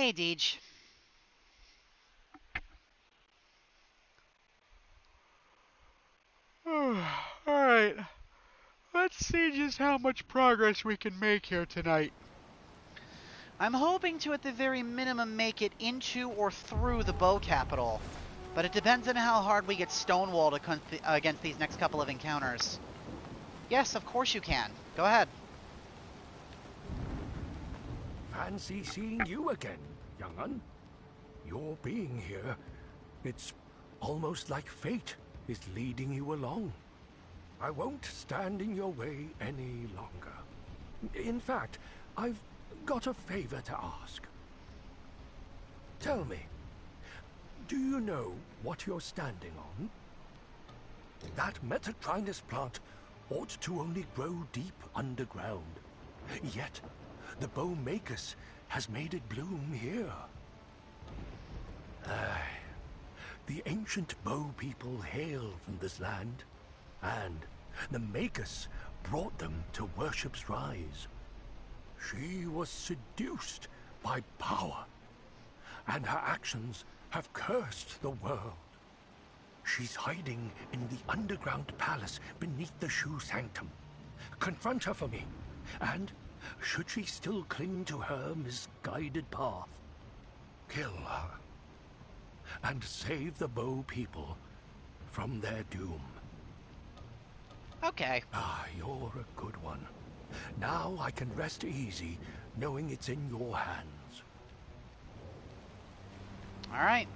Hey, Deej. Alright, let's see just how much progress we can make here tonight. I'm hoping to, at the very minimum, make it into or through the Bow Capital. But it depends on how hard we get stonewalled against these next couple of encounters. Yes, of course you can. Go ahead. Fancy seeing you again, young un. Your being here, it's almost like fate is leading you along. I won't stand in your way any longer. In fact, I've got a favor to ask. Tell me, do you know what you're standing on? That Metatrinus plant ought to only grow deep underground. Yet, the Bowmakus has made it bloom here. The ancient Bow people hail from this land, and the Magus brought them to worship's rise. She was seduced by power, and her actions have cursed the world. She's hiding in the underground palace beneath the Shoe Sanctum. Confront her for me, and should she still cling to her misguided path, kill her, and save the Bow people from their doom. Okay. You're a good one. Now I can rest easy knowing it's in your hands. All right.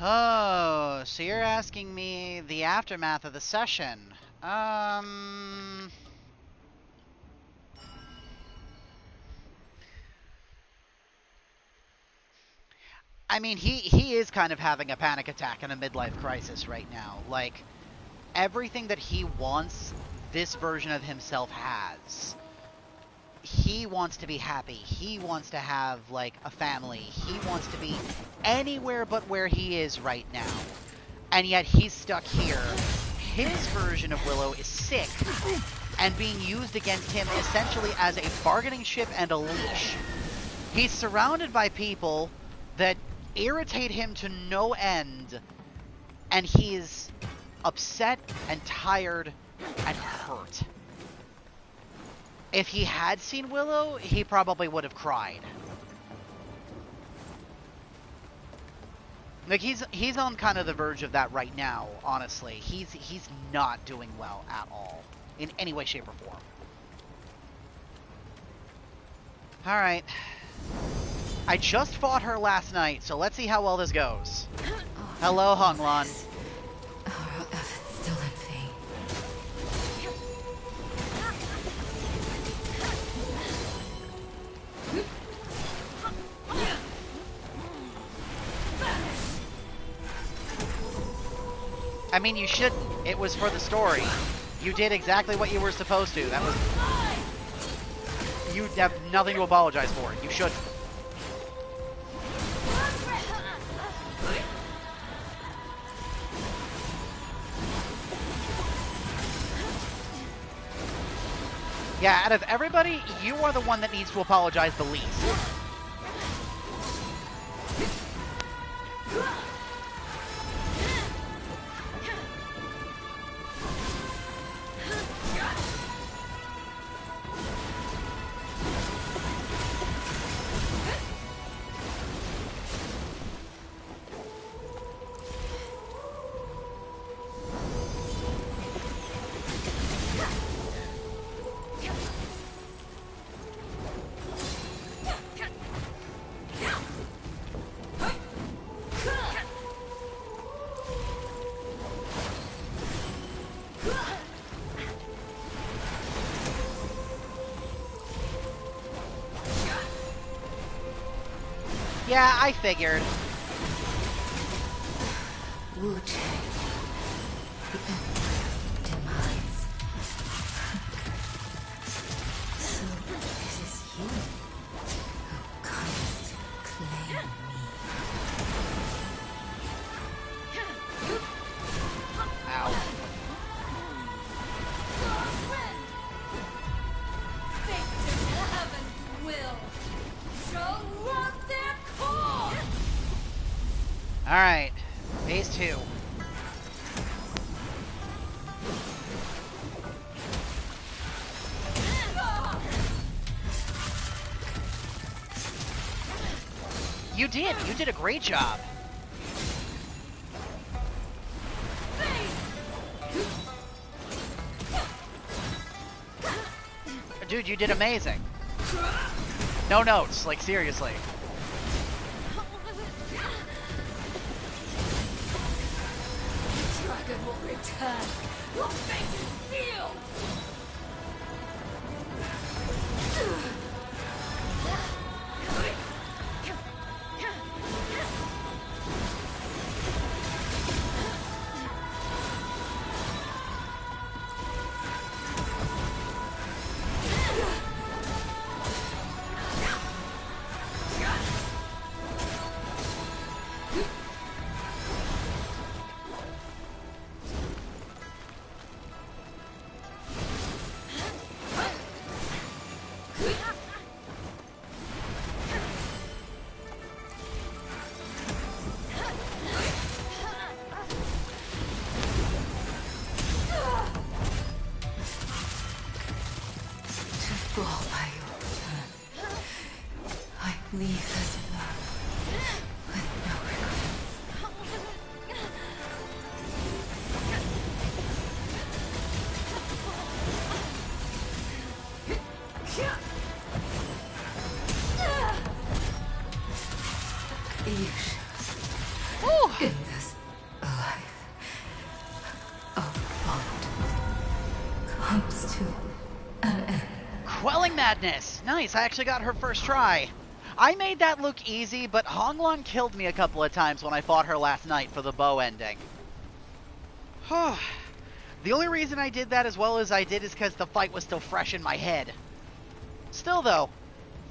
Oh, so you're asking me the aftermath of the session. I mean, he is kind of having a panic attack and a midlife crisis right now. Like, everything that he wants, this version of himself has. He wants to be happy. He wants to have, like, a family. He wants to be anywhere but where he is right now. And yet he's stuck here. His version of Willow is sick and being used against him essentially as a bargaining chip and a leash. He's surrounded by people that irritate him to no end, and he's upset and tired and hurt. If he had seen Willow, he probably would have cried. Like, he's on kind of the verge of that right now, honestly. He's not doing well at all, in any way, shape, or form. Alright. I just fought her last night, so let's see how well this goes. Hello, Honglan. Still empty. I mean, you shouldn't. It was for the story. You did exactly what you were supposed to. That was... You have nothing to apologize for. You shouldn't. Yeah, out of everybody, you are the one that needs to apologize the least. Yeah, I figured. WUCHANG. The demise. So this is you who comes to claim me. Alright. Phase 2. You did! You did a great job! Dude, you did amazing. No notes, like seriously. Dragon will return. We'll make it feel. Fall by your turn. I leave this world with no regrets. You should. In this life, a bond comes to an end. Quelling Madness! Nice, I actually got her first try. I made that look easy, but Honglong killed me a couple of times when I fought her last night for the bow ending. The only reason I did that as well as I did is because the fight was still fresh in my head. Still though,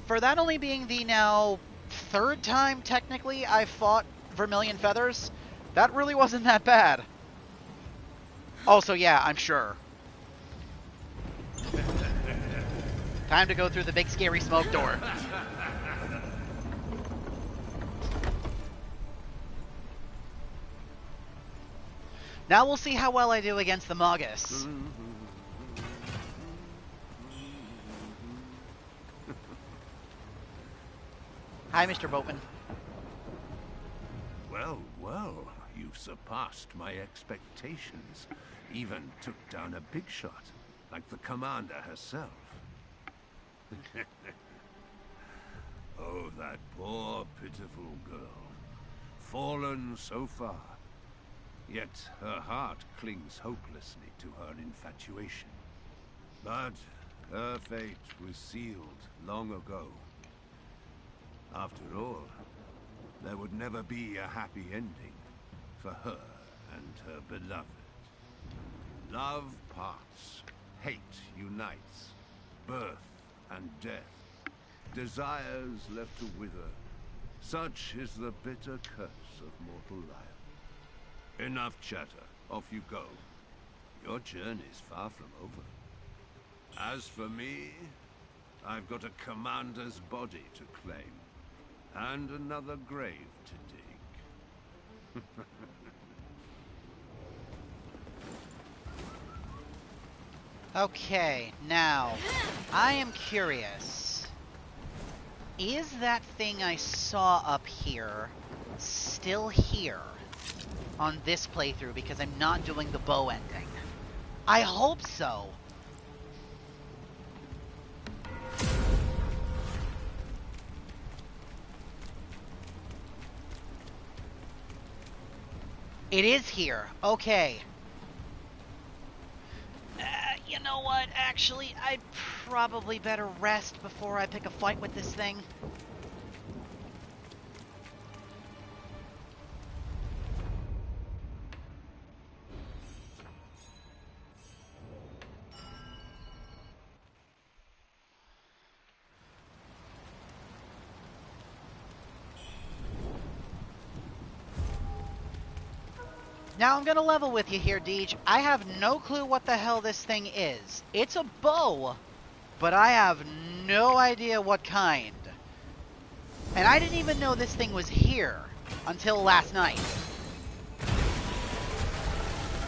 for that only being the now third time technically I fought Vermilion Feathers, that really wasn't that bad. Also, yeah, I'm sure. Time to go through the big scary smoke door. Now we'll see how well I do against the Magus. Hi, Mr. Boatman. Well, well, you've surpassed my expectations. Even took down a big shot, like the commander herself. Oh, that poor, pitiful girl. Fallen so far. Yet her heart clings hopelessly to her infatuation. But her fate was sealed long ago. After all, there would never be a happy ending for her and her beloved. Love parts, hate unites, birth and death, desires left to wither. Such is the bitter curse of mortal life. Enough chatter, off you go. Your journey's far from over. As for me, I've got a commander's body to claim, and another grave to dig. Okay, now, I am curious. Is that thing I saw up here still here on this playthrough because I'm not doing the bow ending? I hope so. It is here. Okay. You know what? Actually, I'd probably better rest before I pick a fight with this thing. Now I'm gonna level with you here, Deej. I have no clue what the hell this thing is. It's a bow, but I have no idea what kind. And I didn't even know this thing was here until last night.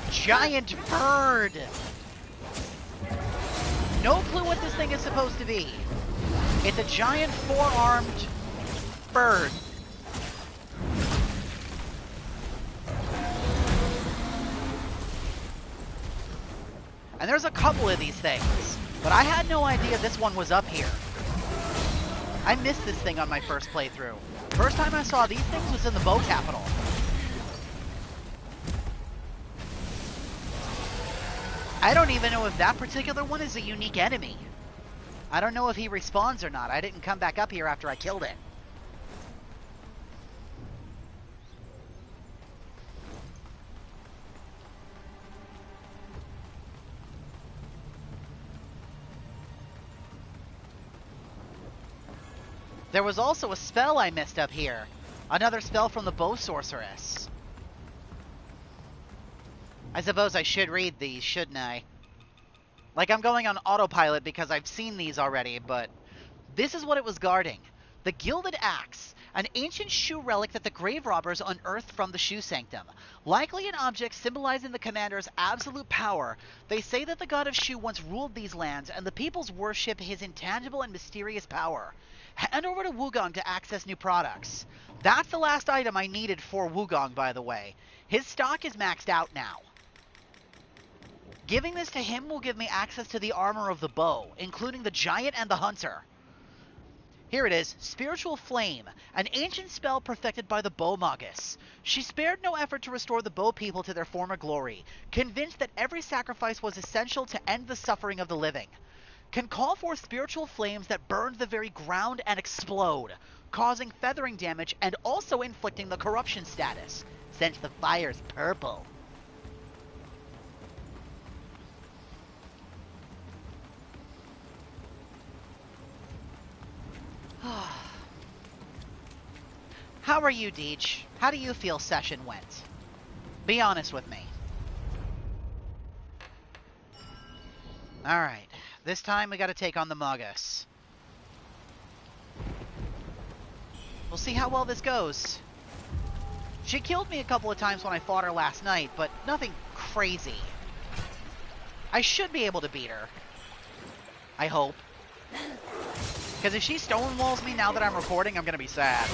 Giant bird! No clue what this thing is supposed to be. It's a giant four-armed bird. And there's a couple of these things, but I had no idea this one was up here. I missed this thing on my first playthrough. First time I saw these things was in the bow capital. I don't even know if that particular one is a unique enemy. I don't know if he respawns or not. I didn't come back up here after I killed it. There was also a spell I missed up here. Another spell from the bow sorceress. I suppose I should read these, shouldn't I? Like, I'm going on autopilot because I've seen these already, but this is what it was guarding. The Gilded Axe, an ancient Shu relic that the grave robbers unearthed from the Shu Sanctum. Likely an object symbolizing the commander's absolute power, they say that the god of Shu once ruled these lands, and the peoples worship his intangible and mysterious power. Hand over to WUCHANG to access new products. That's the last item I needed for WUCHANG, by the way. His stock is maxed out now. Giving this to him will give me access to the armor of the bow, including the giant and the hunter. Here it is, Spiritual Flame, an ancient spell perfected by the bow magus. She spared no effort to restore the bow people to their former glory, convinced that every sacrifice was essential to end the suffering of the living. Can call forth spiritual flames that burn the very ground and explode, causing feathering damage and also inflicting the corruption status, since the fire's purple. How are you, Deej? How do you feel session went? Be honest with me. Alright, this time we gotta take on the Magus. We'll see how well this goes. She killed me a couple of times when I fought her last night, but nothing crazy. I should be able to beat her. I hope. Because if she stonewalls me now that I'm recording, I'm gonna be sad.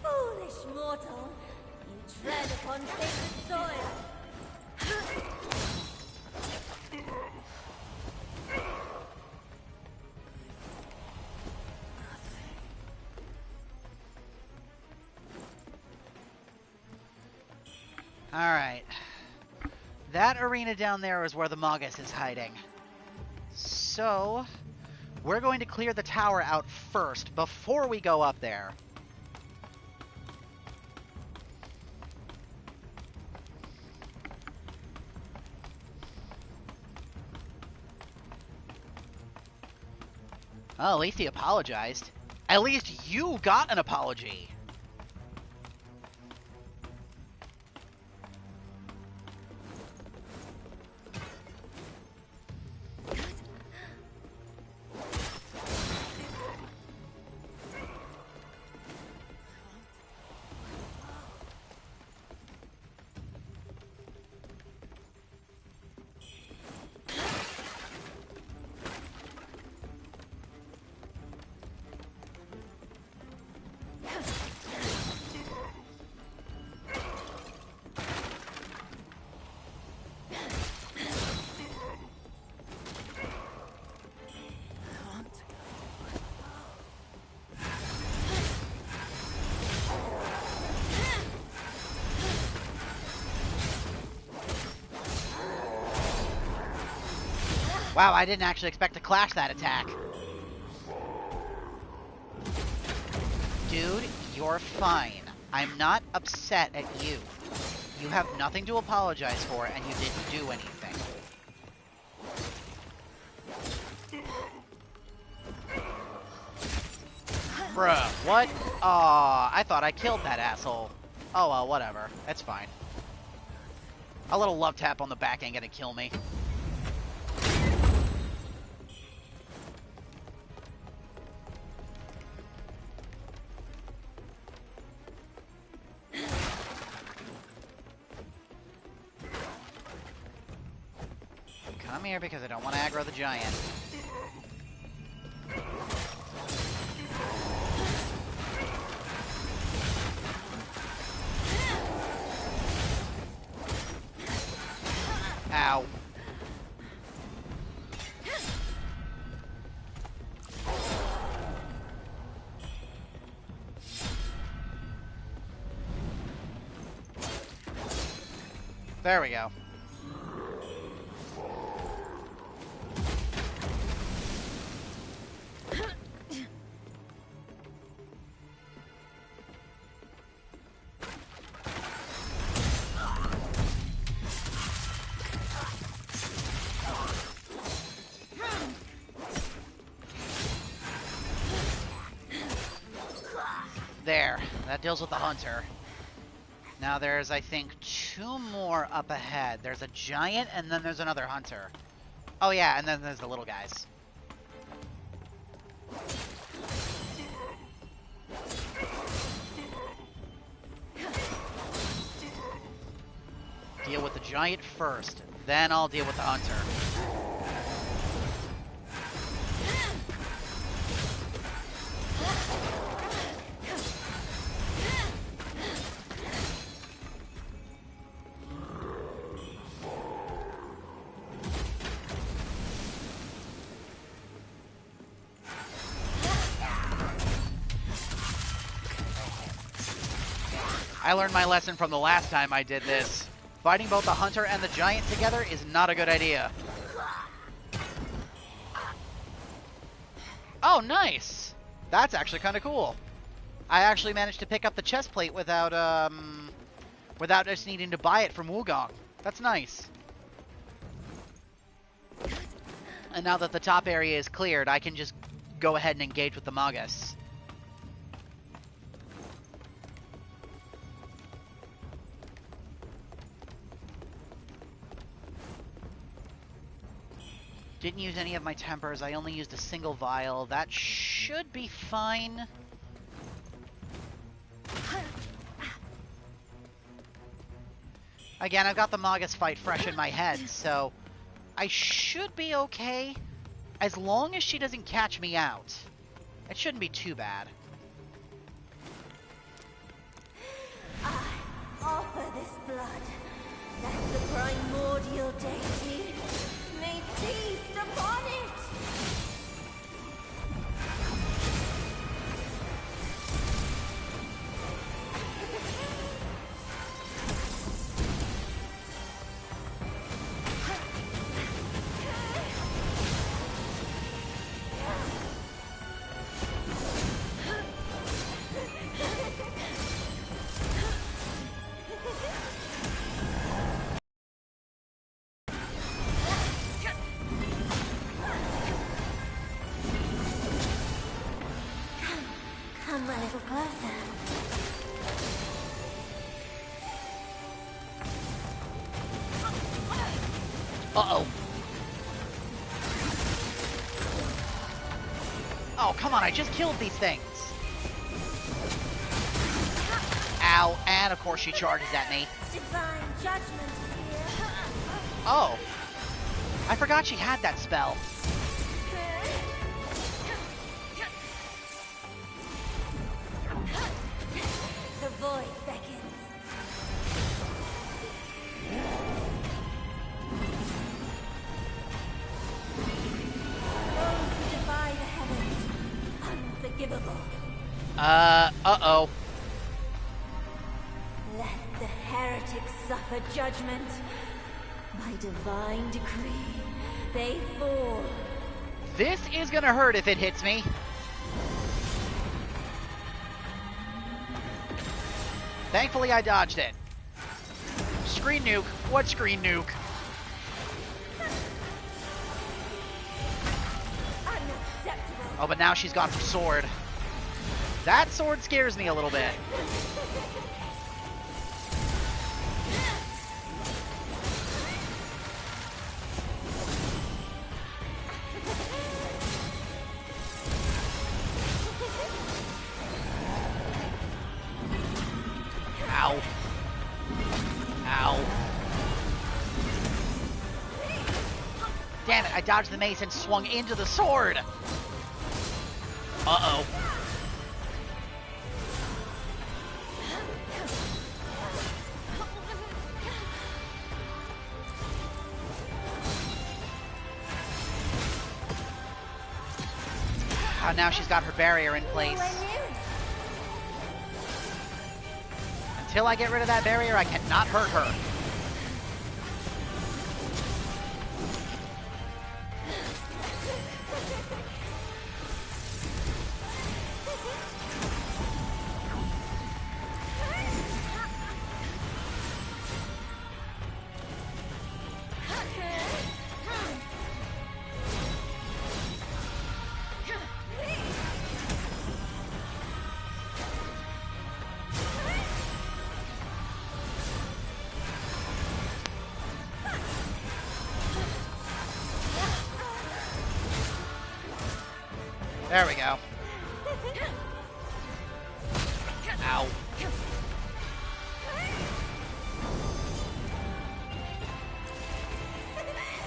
Foolish mortal, you tread upon sacred soil. Alright. That arena down there is where the Magus is hiding. So, we're going to clear the tower out first before we go up there. Well, at least he apologized. At least you got an apology. Wow, I didn't actually expect to clash that attack. Dude, you're fine. I'm not upset at you. You have nothing to apologize for, and you didn't do anything. Bruh, what? Aw, I thought I killed that asshole. Oh well, whatever. That's fine. A little love tap on the back ain't gonna kill me. Come here because I don't want to aggro the giant. Ow. There we go. There. That deals with the hunter. Now there's, I think, 2 more up ahead. There's a giant, and then there's another hunter. Oh yeah, and then there's the little guys. Deal with the giant first, then I'll deal with the hunter. I learned my lesson from the last time I did this. Fighting both the hunter and the giant together is not a good idea. Oh, nice! That's actually kind of cool. I actually managed to pick up the chest plate without just needing to buy it from WUCHANG. That's nice. And now that the top area is cleared, I can just go ahead and engage with the Magus. Didn't use any of my tempers. I only used a single vial. That should be fine. Again, I've got the Magus fight fresh in my head, so I should be okay. As long as she doesn't catch me out. It shouldn't be too bad. I offer this blood, that the primordial deity may feast upon it! Come a little closer. Uh-oh. Oh, come on, I just killed these things. Ow, and of course she charges at me. Divine judgment is here. Oh. I forgot she had that spell. The void beckons. Those who defy the heavens, unforgivable. Uh-oh. Let the heretics suffer judgment. By divine decree, they fall. This is gonna hurt if it hits me. Thankfully, I dodged it. Screen nuke. What screen nuke? Unacceptable. Oh, but now she's gone for sword. That sword scares me a little bit. Ow. Ow. Damn it, I dodged the mace and swung into the sword. Uh-oh. Now she's got her barrier in place. Until I get rid of that barrier, I cannot hurt her. There we go. Ow.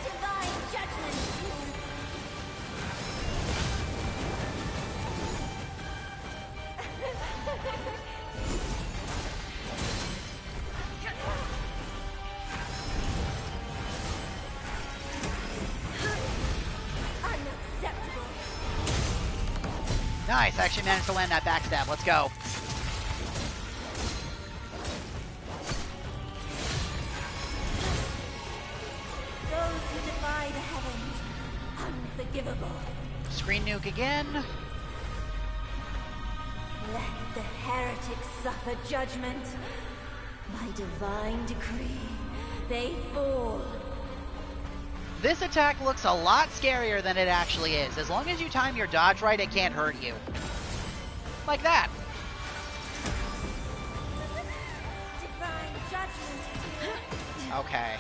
Divine judgment. Unacceptable. Nice, I actually managed to land that backstab. Let's go. Those who defy the heavens, unforgivable. Screen nuke again. Let the heretics suffer judgment. By divine decree, they fall. This attack looks a lot scarier than it actually is. As long as you time your dodge right, it can't hurt you. Like that. Divine judgment. Okay.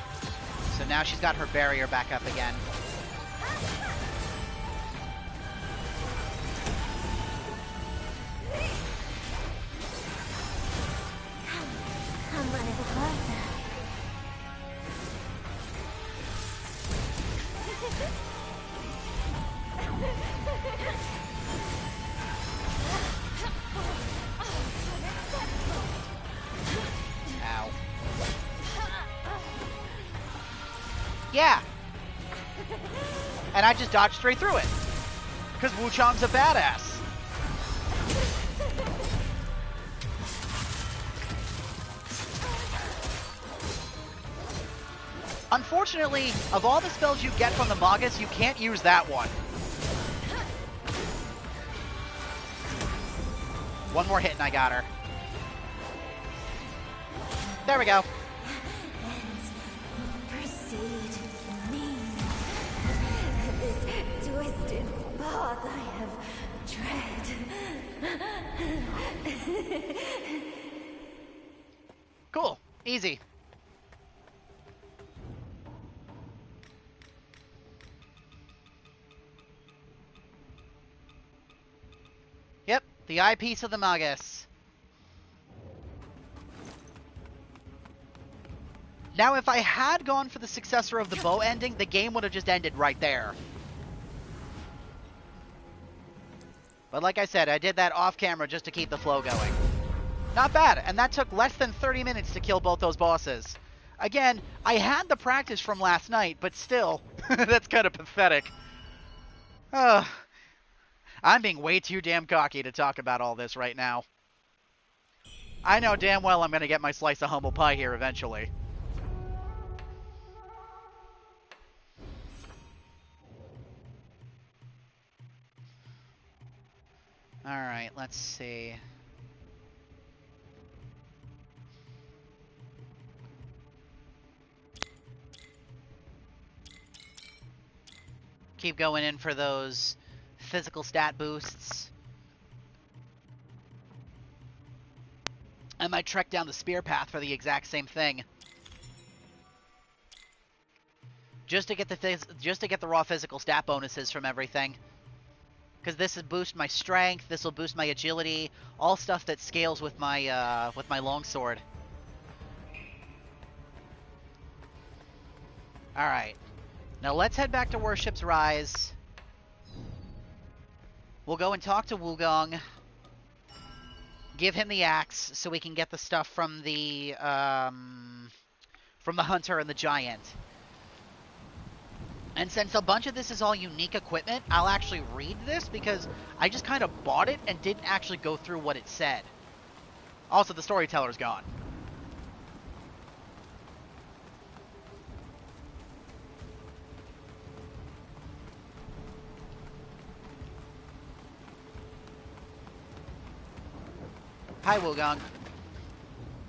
So now she's got her barrier back up again. Come a little closer. Ow. Yeah. And I just dodged straight through it. Because WUCHANG's a badass. Unfortunately, of all the spells you get from the Magus, you can't use that one. One more hit and I got her. There we go. Proceed means this twisted path I have tread. Cool. Easy. Yep, the eyepiece of the Magus. Now, if I had gone for the successor of the bow ending, the game would have just ended right there. But like I said, I did that off camera just to keep the flow going. Not bad, and that took less than 30 minutes to kill both those bosses. Again, I had the practice from last night, but still, that's kind of pathetic. I'm being way too damn cocky to talk about all this right now. I know damn well I'm going to get my slice of humble pie here eventually. Alright, let's see. keep going in for those physical stat boosts. I might trek down the spear path for the exact same thing. Just to get the raw physical stat bonuses from everything. Because this will boost my strength, this will boost my agility, all stuff that scales with my longsword. Alright. Now let's head back to Worship's Rise. We'll go and talk to WUCHANG. Give him the axe so we can get the stuff from the hunter and the giant. And since a bunch of this is all unique equipment, I'll actually read this because I just kind of bought it and didn't actually go through what it said. Also, the storyteller's gone. Hi, WUCHANG.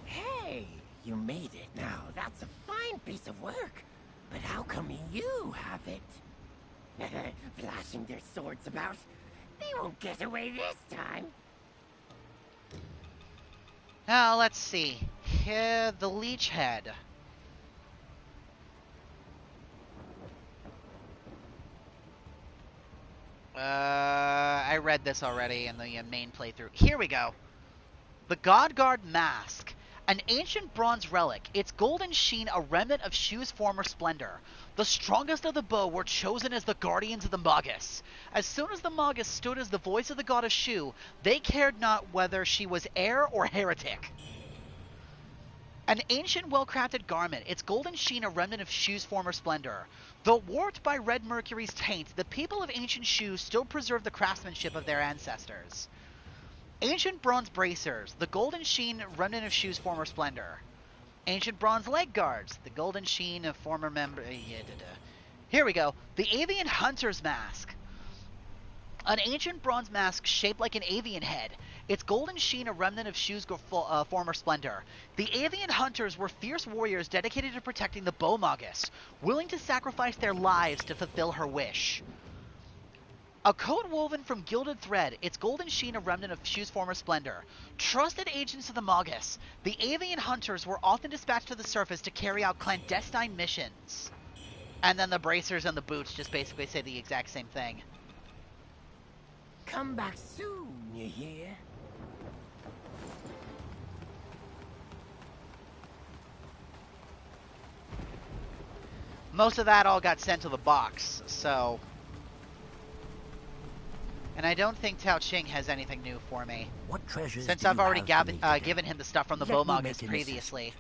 Hey, you made it now. That's a fine piece of work. But how come you have it? Flashing their swords about. They won't get away this time. Now, let's see. Here, the leech head. I read this already in the main playthrough. Here we go. The Godguard Mask. An ancient bronze relic, its golden sheen a remnant of Shu's former splendor. The strongest of the bow were chosen as the guardians of the Magus. As soon as the Magus stood as the voice of the goddess Shu, they cared not whether she was heir or heretic. An ancient, well-crafted garment, its golden sheen a remnant of Shu's former splendor. Though warped by Red Mercury's taint, the people of ancient Shu still preserve the craftsmanship of their ancestors. Ancient bronze bracers, the golden sheen remnant of Shu's former splendor. Ancient bronze leg guards, the golden sheen of former member. Here we go. The avian hunter's mask. An ancient bronze mask shaped like an avian head. Its golden sheen a remnant of Shu's former splendor. The avian hunters were fierce warriors dedicated to protecting the Bow Magus, willing to sacrifice their lives to fulfill her wish. A coat woven from gilded thread, its golden sheen a remnant of Shu's former splendor. Trusted agents of the Magus, the avian hunters were often dispatched to the surface to carry out clandestine missions. And then the bracers and the boots just basically say the exact same thing. Come back soon, you hear? Most of that all got sent to the box, so... And I don't think Tao Ching has anything new for me. What treasures since do I've you already have for me given him the stuff from the Let Bow me Magus make an previously.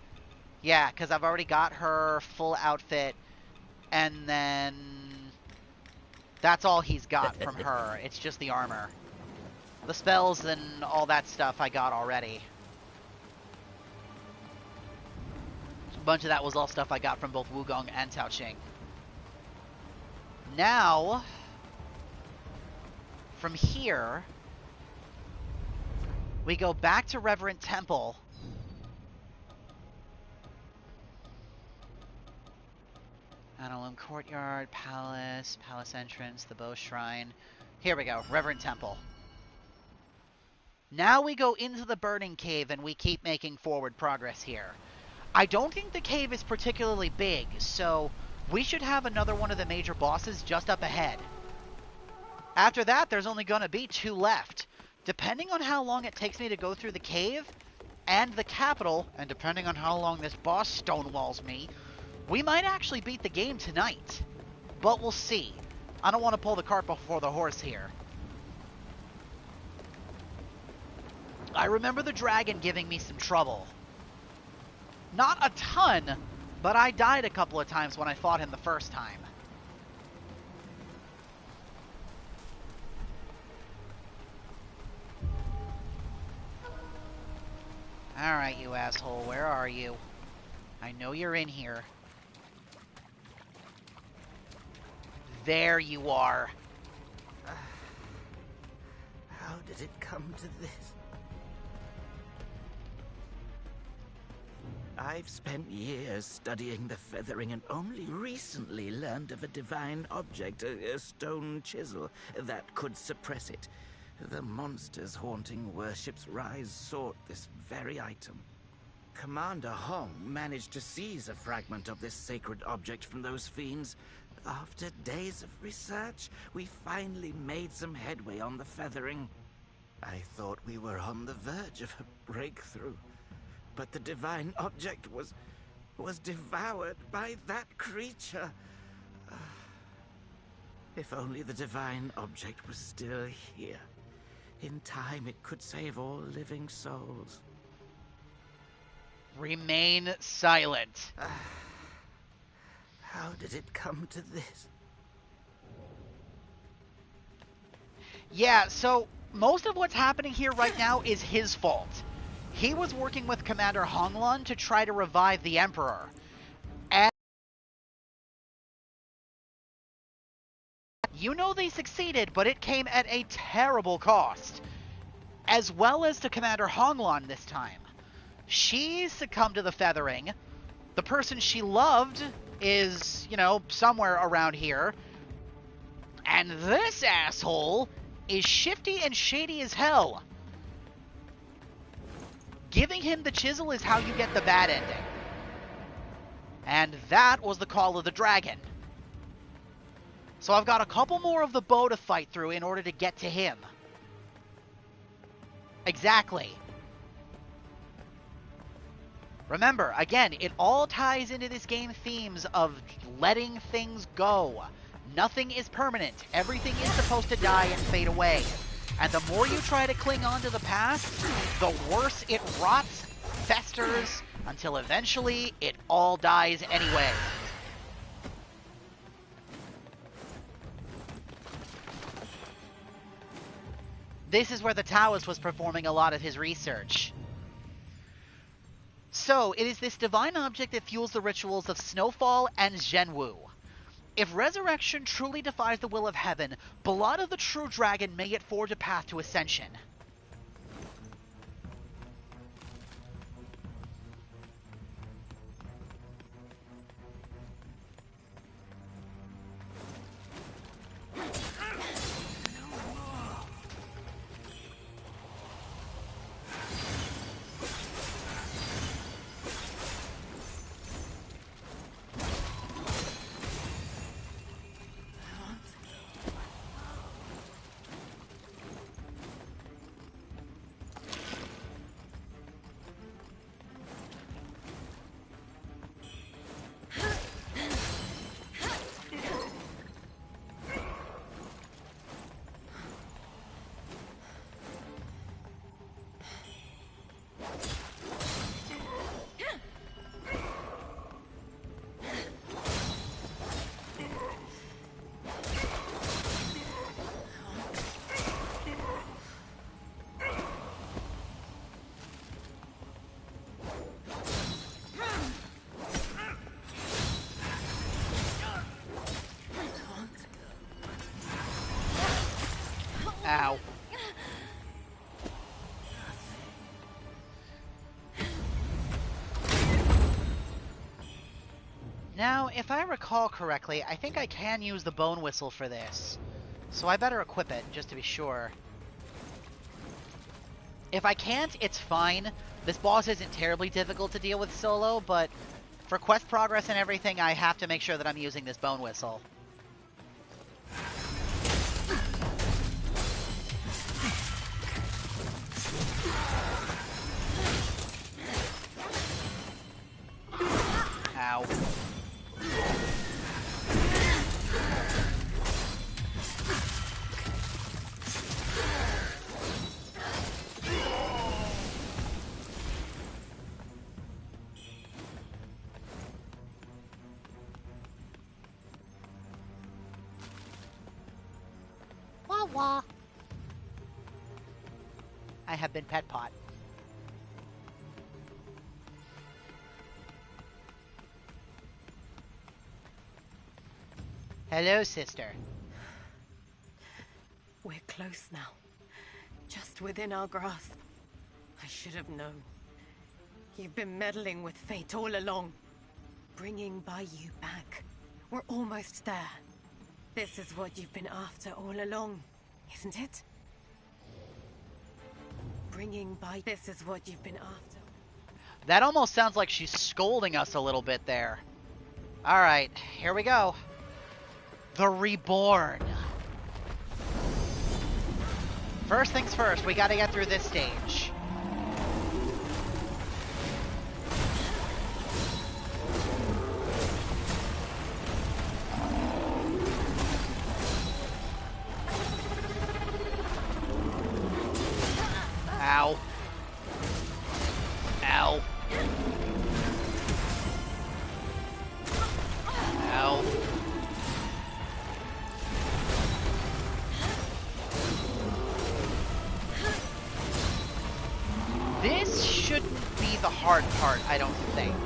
Yeah, because I've already got her full outfit, and then that's all he's got from her. It's just the armor. The spells and all that stuff I got already. A bunch of that was all stuff I got from both WUCHANG and Tao Ching. Now... from here, we go back to Reverend Temple. Analum Courtyard, Palace, Palace Entrance, the Bow Shrine. Here we go, Reverend Temple. Now we go into the Burning Cave and we keep making forward progress here. I don't think the cave is particularly big, so we should have another one of the major bosses just up ahead. After that, there's only going to be 2 left. Depending on how long it takes me to go through the cave and the capital, and depending on how long this boss stonewalls me, we might actually beat the game tonight. But we'll see. I don't want to pull the cart before the horse here. I remember the dragon giving me some trouble. Not a ton, but I died a couple of times when I fought him the first time. Alright, you asshole, where are you? I know you're in here. There you are. How did it come to this? I've spent years studying the feathering and only recently learned of a divine object, a stone chisel, that could suppress it. The monsters haunting Worship's Rise sought this very item. Commander Hong managed to seize a fragment of this sacred object from those fiends. After days of research, we finally made some headway on the feathering. I thought we were on the verge of a breakthrough, but the divine object was devoured by that creature. If only the divine object was still here. In time, it could save all living souls. Remain silent. How did it come to this? Yeah, so most of what's happening here right now is his fault. He was working with Commander Honglun to try to revive the Emperor. And you know they succeeded, but it came at a terrible cost. As well as to Commander Honglun this time. She succumbed to the feathering. The person she loved is, somewhere around here. And this asshole is shifty and shady as hell. Giving him the chisel is how you get the bad ending. And that was the call of the dragon. So I've got a couple more of the bow to fight through in order to get to him. Exactly. Remember, again, it all ties into this game themes of letting things go. Nothing is permanent. Everything is supposed to die and fade away. And the more you try to cling on to the past, the worse it rots, festers, until eventually it all dies anyway. This is where the Taoist was performing a lot of his research. So, it is this divine object that fuels the rituals of Snowfall and Zhenwu. If resurrection truly defies the will of heaven, blood of the true dragon may yet forge a path to ascension. Ow. Now, if I recall correctly, I think I can use the bone whistle for this. So I better equip it, just to be sure. If I can't, it's fine. This boss isn't terribly difficult to deal with solo, but for quest progress and everything, I have to make sure that I'm using this bone whistle. Ow. Wah wah. I have been pet pot. Hello, sister. We're close now. Just within our grasp. I should have known. You've been meddling with fate all along. Bringing Baiyu back. We're almost there. This is what you've been after all along, isn't it? This is what you've been after. That almost sounds like she's scolding us a little bit there. Alright, here we go. The Reborn. First things first, we gotta get through this stage. Ow. Ow. Ow. This shouldn't be the hard part, I don't think.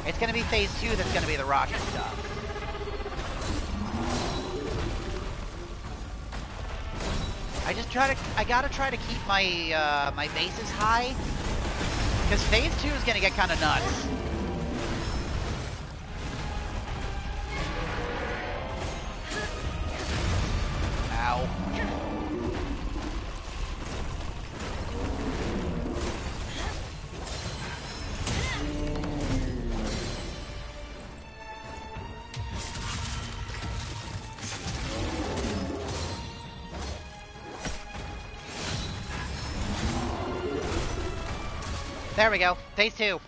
It's gonna be phase 2 that's gonna be the rocket stuff. I gotta try to keep my my bases high, because phase 2 is gonna get kind of nuts. Ow. There we go. Phase 2.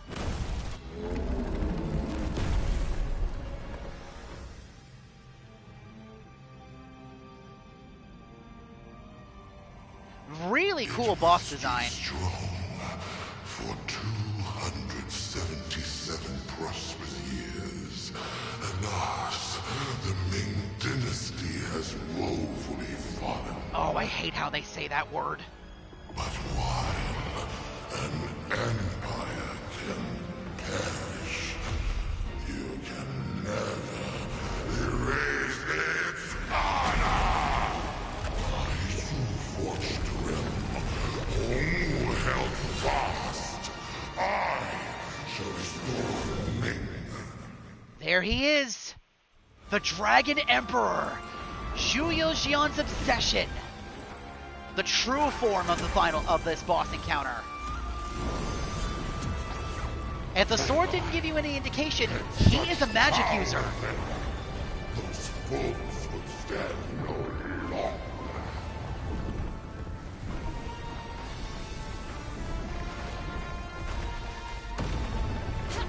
Really cool boss design. Strong for 277 prosperous years. Alas, the Ming dynasty has woefully fallen. Oh, I hate how they say that word. But while an empire can perish, you can never erase its honor. I too forged the realm. Oh, held fast. I shall restore Ming. There he is. The Dragon Emperor. Zhu Yuxian's obsession. The true form of this boss encounter. If the sword didn't give you any indication, he is a magic user. Those fools would stand no longer.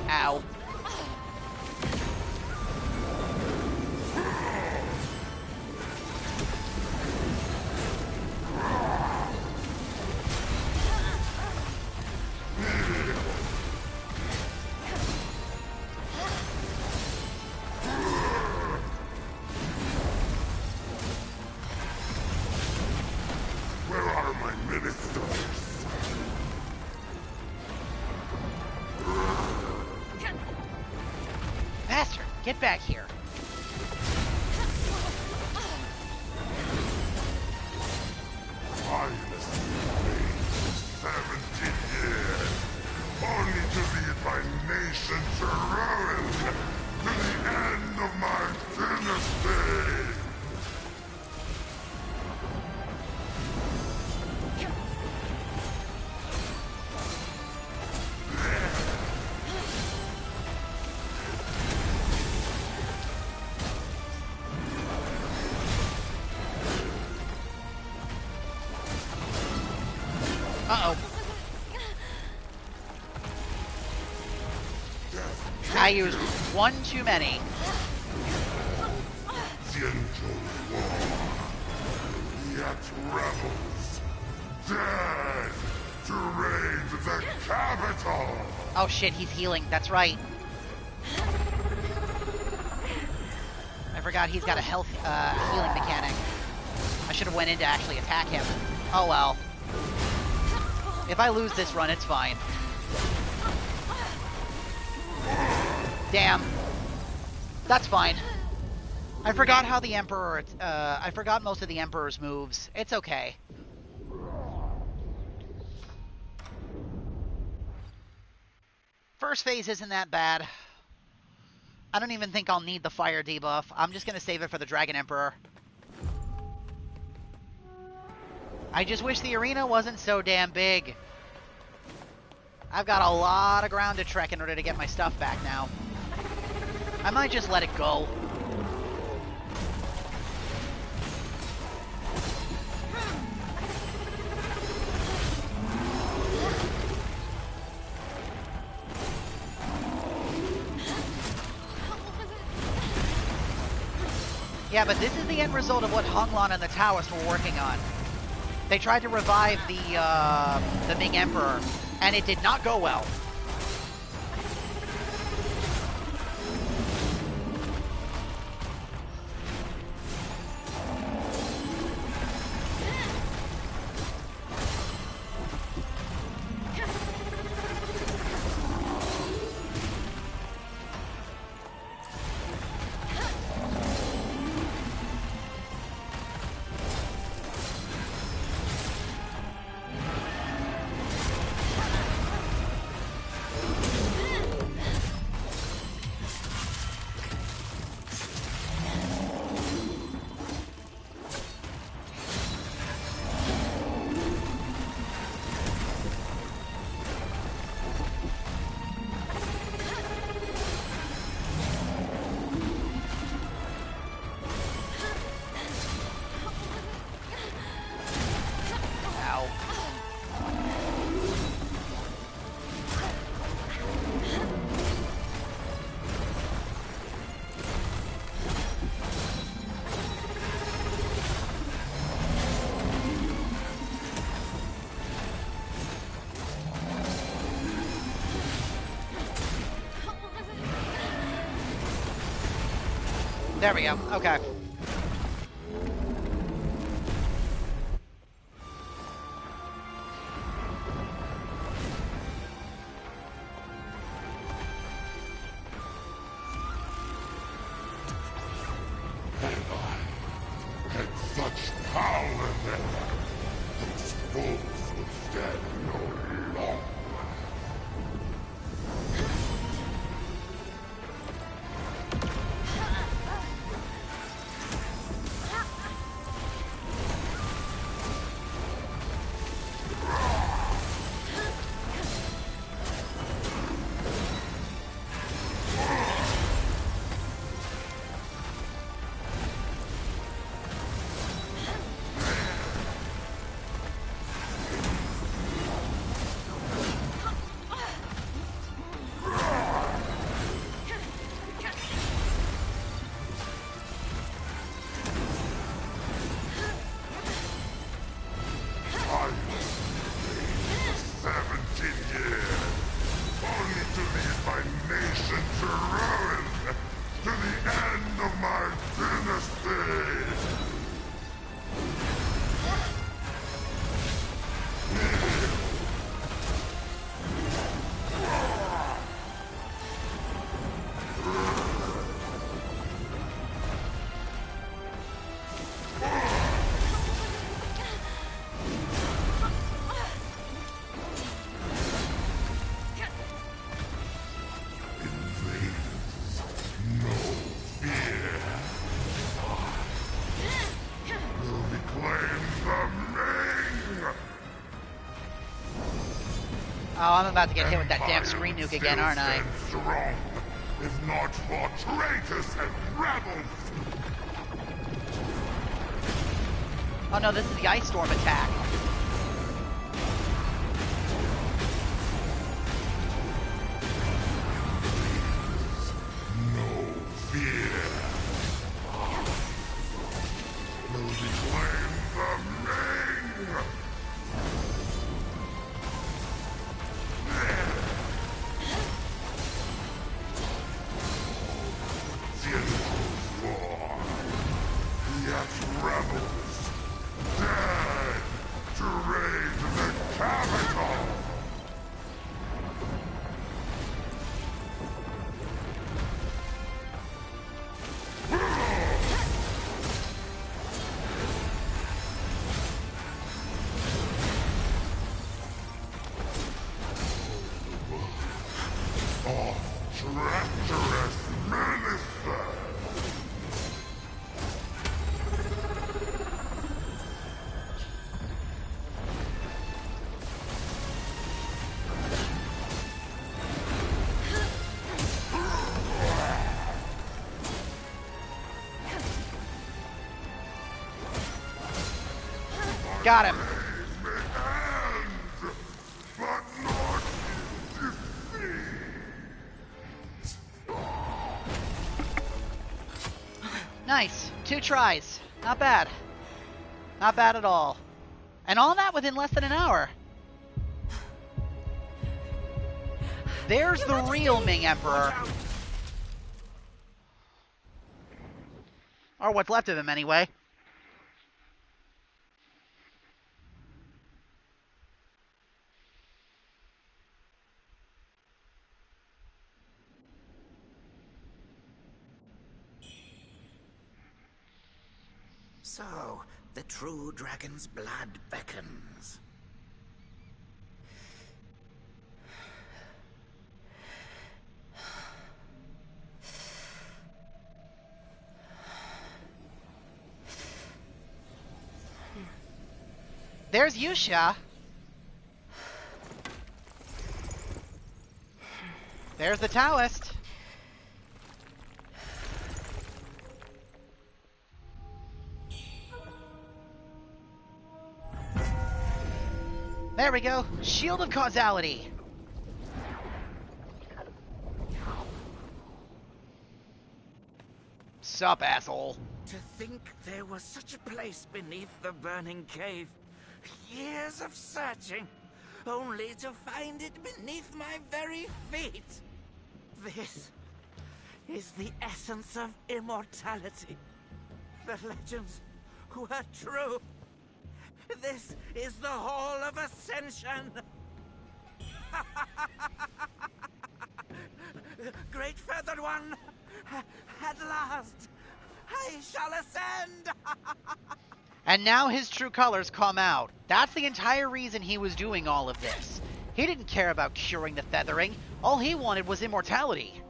Ow. Where are my ministers? Bastard, get back here. I waited 70 years, only to lead my nation to ruin, to the end of my dynasty. Uh-oh. I used one too many. Gentle war, yet rebels, dead to raid the capital. Oh shit, he's healing. That's right. I forgot he's got a health healing mechanic. I should have went in to actually attack him. Oh well. If I lose this run, it's fine. Damn. That's fine. I forgot how the Emperor... I forgot most of the Emperor's moves. It's okay. First phase isn't that bad. I don't even think I'll need the fire debuff. I'm just going to save it for the Dragon Emperor. I just wish the arena wasn't so damn big. I've got a lot of ground to trek in order to get my stuff back now. I might just let it go. Yeah, but this is the end result of what Hunglon and the Taoists were working on. They tried to revive the Ming Emperor, and it did not go well. There we go. Okay. Had such power then, those fools would stand no longer. Oh, I'm about to get hit with that damn screen nuke again, aren't I? Strong, if not for traitors and rebels. Oh no, this is the Ice Storm attack. No fear. Will reclaim the Ming. Yet rebels, dead to treacherous minister! Got him. Nice. 2 tries. Not bad. Not bad at all. And all that within less than an hour. There's the real Ming Emperor. Or what's left of him, anyway. So, the true dragon's blood beckons. There's Yusha. There's the Taoist. There we go. Shield of Causality. Sup, asshole? To think there was such a place beneath the burning cave. Years of searching, only to find it beneath my very feet. This is the essence of immortality. The legends were true. This is the Hall of Ascension. Great Feathered One, at last, I shall ascend. And now his true colors come out. That's the entire reason he was doing all of this. He didn't care about curing the feathering. All he wanted was immortality.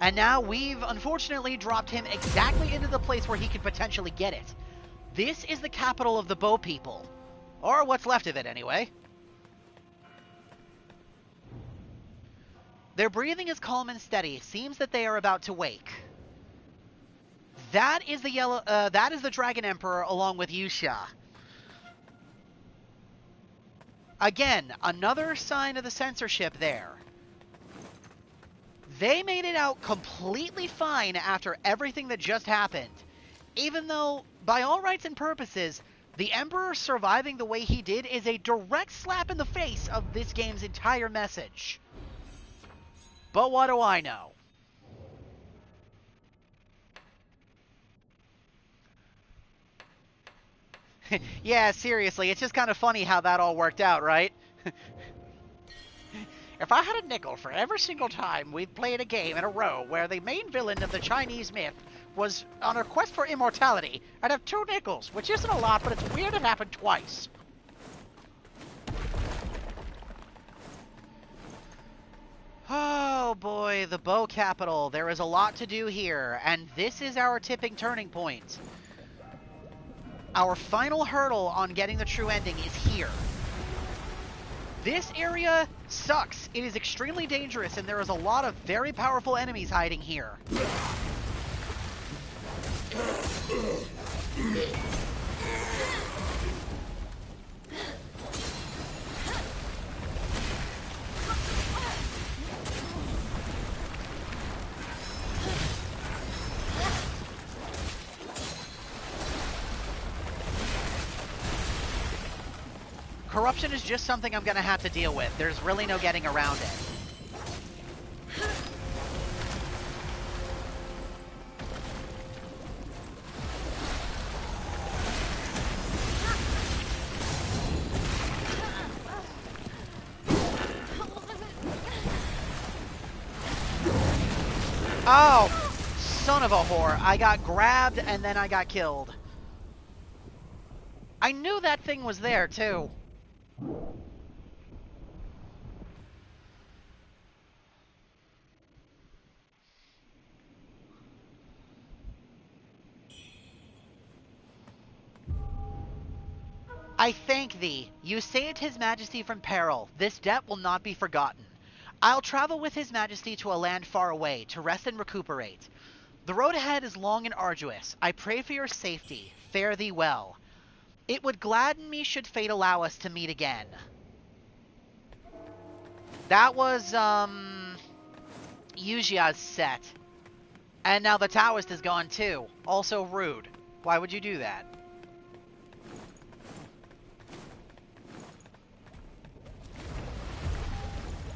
And now we've unfortunately dropped him exactly into the place where he could potentially get it. This is the capital of the Bow People. Or what's left of it, anyway. Their breathing is calm and steady. Seems that they are about to wake. That is the Dragon Emperor along with Yusha. Again, another sign of the censorship there. They made it out completely fine after everything that just happened. Even though, by all rights and purposes, the Emperor surviving the way he did is a direct slap in the face of this game's entire message. But what do I know? Yeah, seriously, it's just kind of funny how that all worked out, right? If I had a nickel for every single time we've played a game in a row where the main villain of the Chinese myth was on a quest for immortality, I'd have 2 nickels, which isn't a lot, but it's weird it happened twice. Oh boy, the Bow Capital. There is a lot to do here, and this is our tipping turning point. Our final hurdle on getting the true ending is here. This area sucks. It is extremely dangerous, and there is a lot of very powerful enemies hiding here. Corruption is just something I'm gonna have to deal with. There's really no getting around it. Oh, son of a whore. I got grabbed and then I got killed. I knew that thing was there, too. I thank thee. You saved his majesty from peril. This debt will not be forgotten. I'll travel with his majesty to a land far away, to rest and recuperate. The road ahead is long and arduous. I pray for your safety. Fare thee well. It would gladden me should fate allow us to meet again. That was, Yujia's set. And now the Taoist is gone too. Also rude. Why would you do that?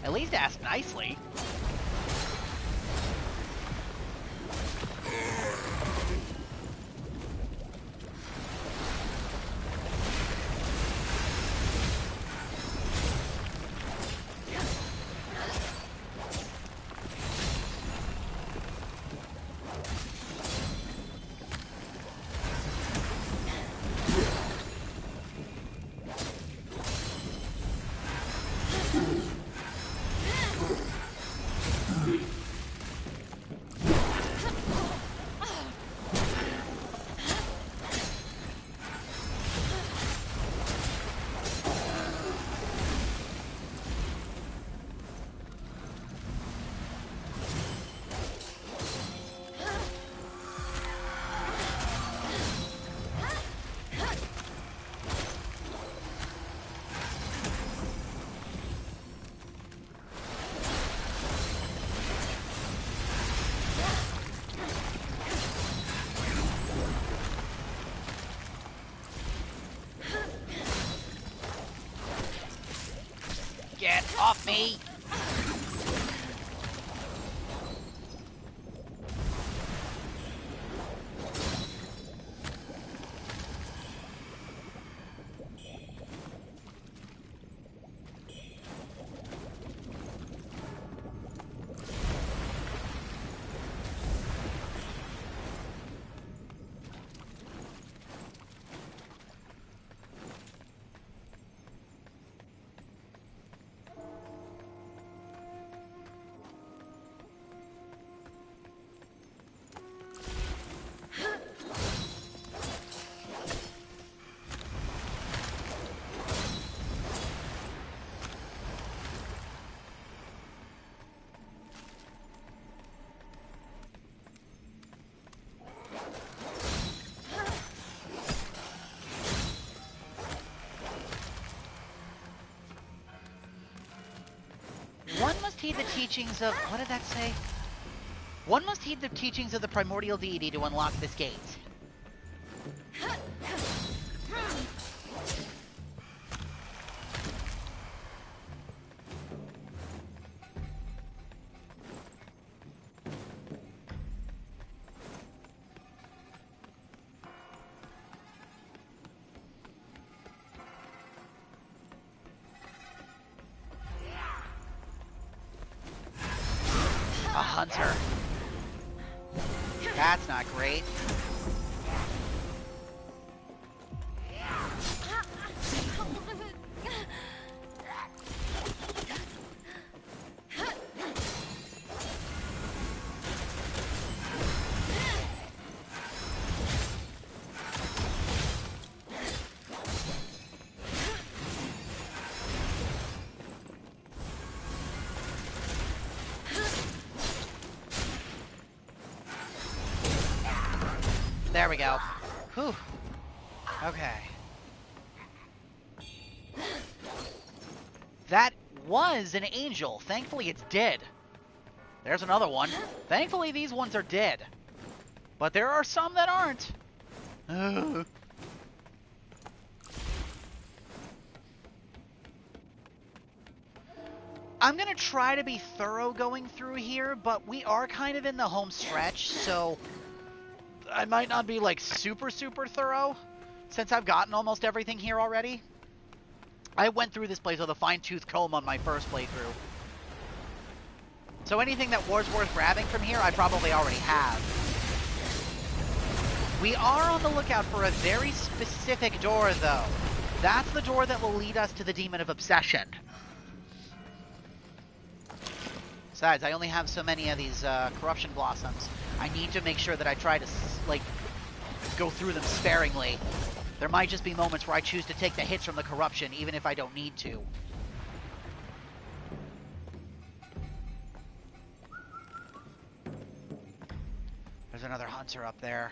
At least ask nicely. Get off me! One must heed the teachings of... what did that say? One must heed the teachings of the primordial deity to unlock this gate. A hunter. That's not great. There we go. Whew. Okay. That was an angel. Thankfully it's dead. There's another one. Thankfully these ones are dead. But there are some that aren't. Ugh. I'm gonna try to be thorough going through here, but we are kind of in the home stretch, so I might not be like super thorough since I've gotten almost everything here already. I went through this place with a fine-tooth comb on my first playthrough. So anything that was worth grabbing from here, I probably already have. We are on the lookout for a very specific door, though. That's the door that will lead us to the Demon of Obsession. Besides, I only have so many of these corruption blossoms. I need to make sure that I try to, like, go through them sparingly. There might just be moments where I choose to take the hits from the corruption, even if I don't need to. There's another hunter up there.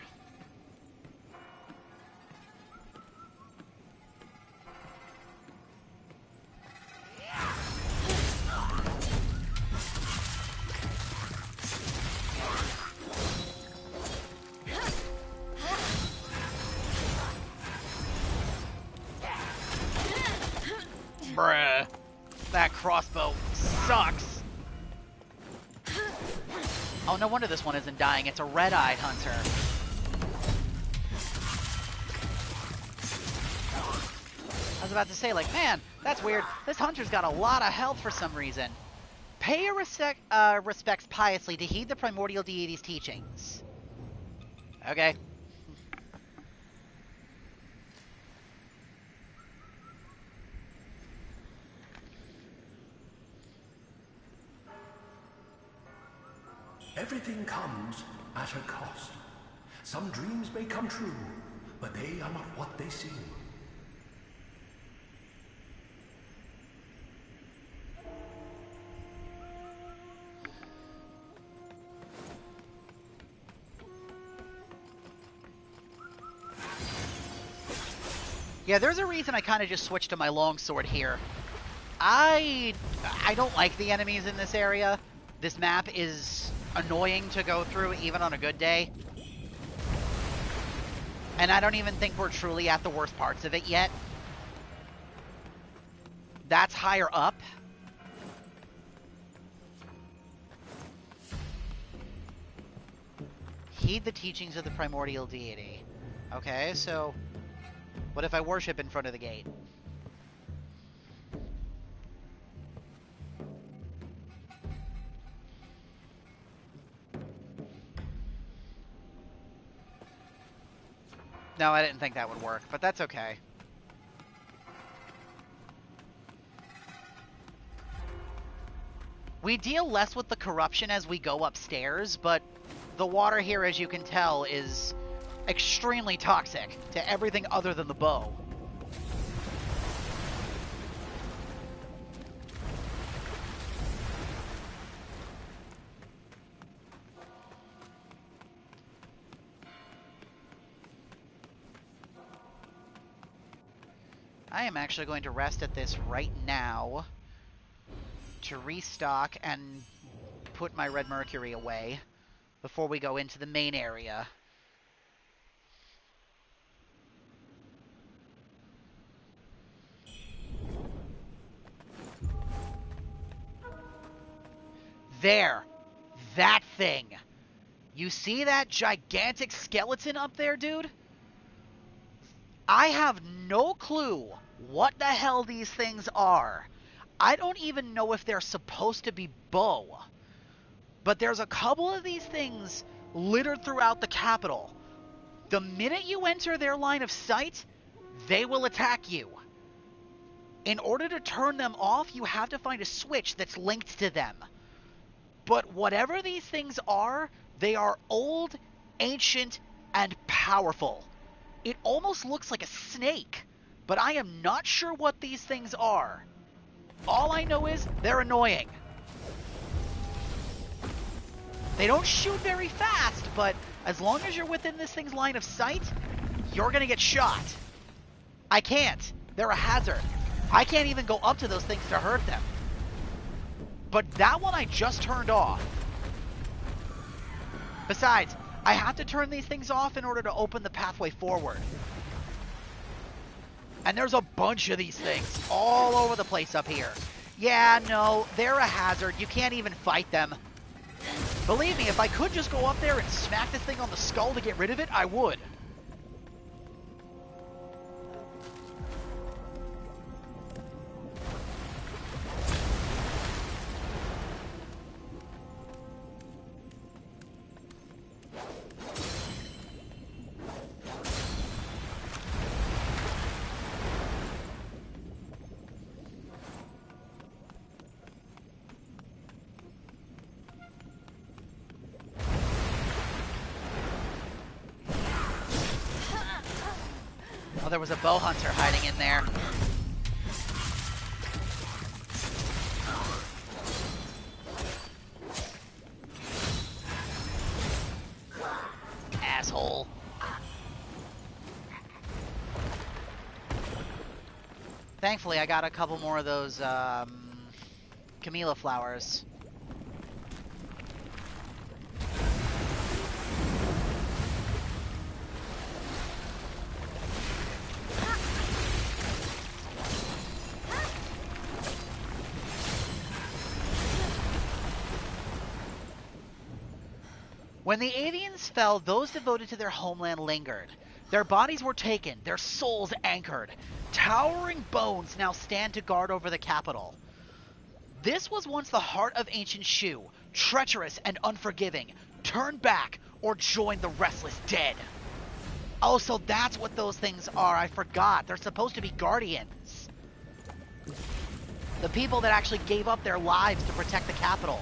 Bruh. That crossbow sucks. Oh, no wonder this one isn't dying. It's a red-eyed hunter. I was about to say, like, man, that's weird. This hunter's got a lot of health for some reason. Pay your respects piously to heed the primordial deity's teachings. Okay. Everything comes at a cost. Some dreams may come true, but they are not what they seem. Yeah, there's a reason I kind of just switched to my longsword here. I don't like the enemies in this area. This map is annoying to go through, even on a good day. And I don't even think we're truly at the worst parts of it yet. That's higher up. Heed the teachings of the primordial deity. Okay, so what if I worship in front of the gate? No, I didn't think that would work, but that's okay. We deal less with the corruption as we go upstairs, but the water here, as you can tell, is extremely toxic to everything other than the bow. I am actually going to rest at this right now to restock and put my red mercury away before we go into the main area. There! That thing! You see that gigantic skeleton up there, dude? I have no clue what the hell these things are. I don't even know if they're supposed to be bow. But there's a couple of these things littered throughout the capital. The minute you enter their line of sight, they will attack you. In order to turn them off, you have to find a switch that's linked to them. But whatever these things are, they are old, ancient, and powerful. It almost looks like a snake, but I am not sure what these things are. All I know is they're annoying. They don't shoot very fast, but as long as you're within this thing's line of sight, you're gonna get shot. I can't. They're a hazard. I can't even go up to those things to hurt them. But that one I just turned off. Besides, I have to turn these things off in order to open the pathway forward. And there's a bunch of these things all over the place up here. Yeah, no, they're a hazard. You can't even fight them. Believe me, if I could just go up there and smack this thing on the skull to get rid of it, I would. Oh, there was a bow hunter hiding in there. Asshole. Thankfully, I got a couple more of those, camellia flowers. When the avians fell, those devoted to their homeland lingered. Their bodies were taken, their souls anchored. Towering bones now stand to guard over the capital. This was once the heart of ancient Shu, treacherous and unforgiving. Turn back or join the restless dead. Oh, so that's what those things are. I forgot. They're supposed to be guardians. The people that actually gave up their lives to protect the capital.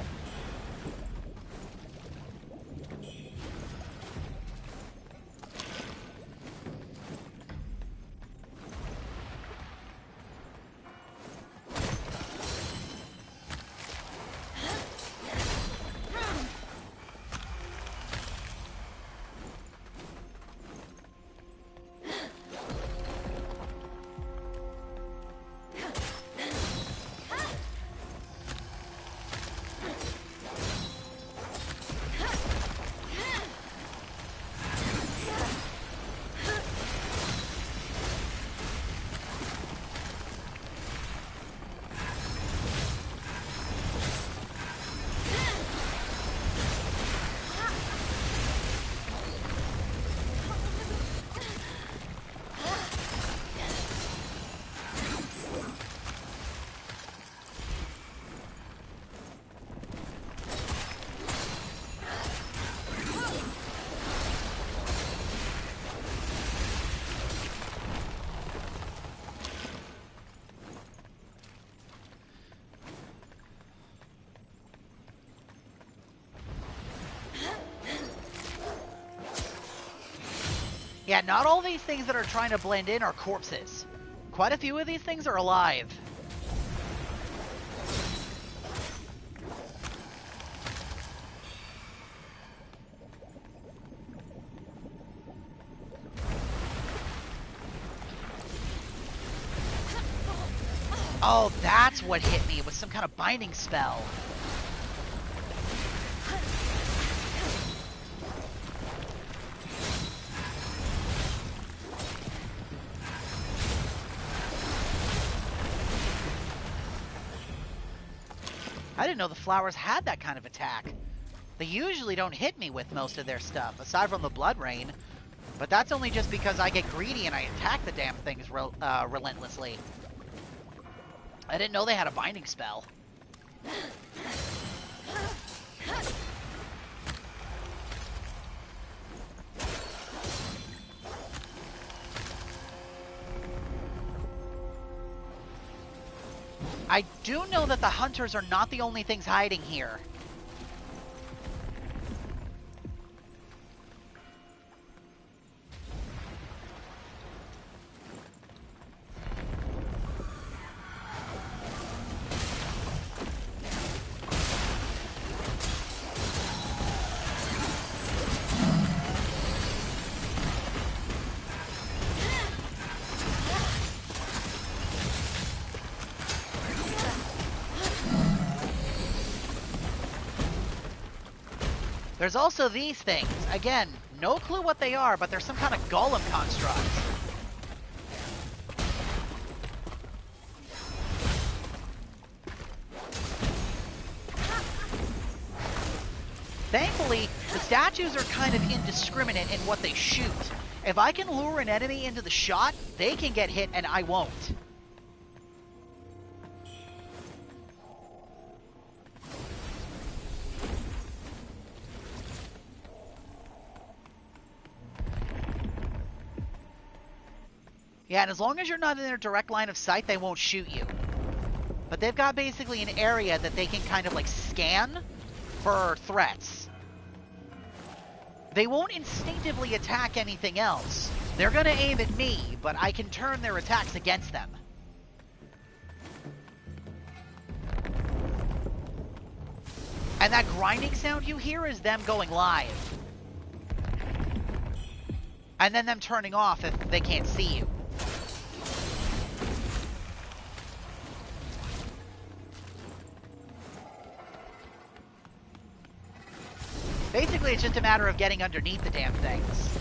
Yeah, not all these things that are trying to blend in are corpses. Quite a few of these things are alive. Oh, that's what hit me. It was some kind of binding spell. I didn't know the flowers had that kind of attack. They usually don't hit me with most of their stuff, aside from the blood rain. But that's only just because I get greedy and I attack the damn things relentlessly. I didn't know they had a binding spell. I do know that the hunters are not the only things hiding here. There's also these things. Again, no clue what they are, but they're some kind of golem construct. Thankfully, the statues are kind of indiscriminate in what they shoot. If I can lure an enemy into the shot, they can get hit and I won't. Yeah, and as long as you're not in their direct line of sight, they won't shoot you. But they've got basically an area that they can kind of like scan for threats. They won't instinctively attack anything else, They're gonna aim at me, but I can turn their attacks against them. And that grinding sound you hear is them going live. And then them turning off if they can't see you. Basically, it's just a matter of getting underneath the damn things.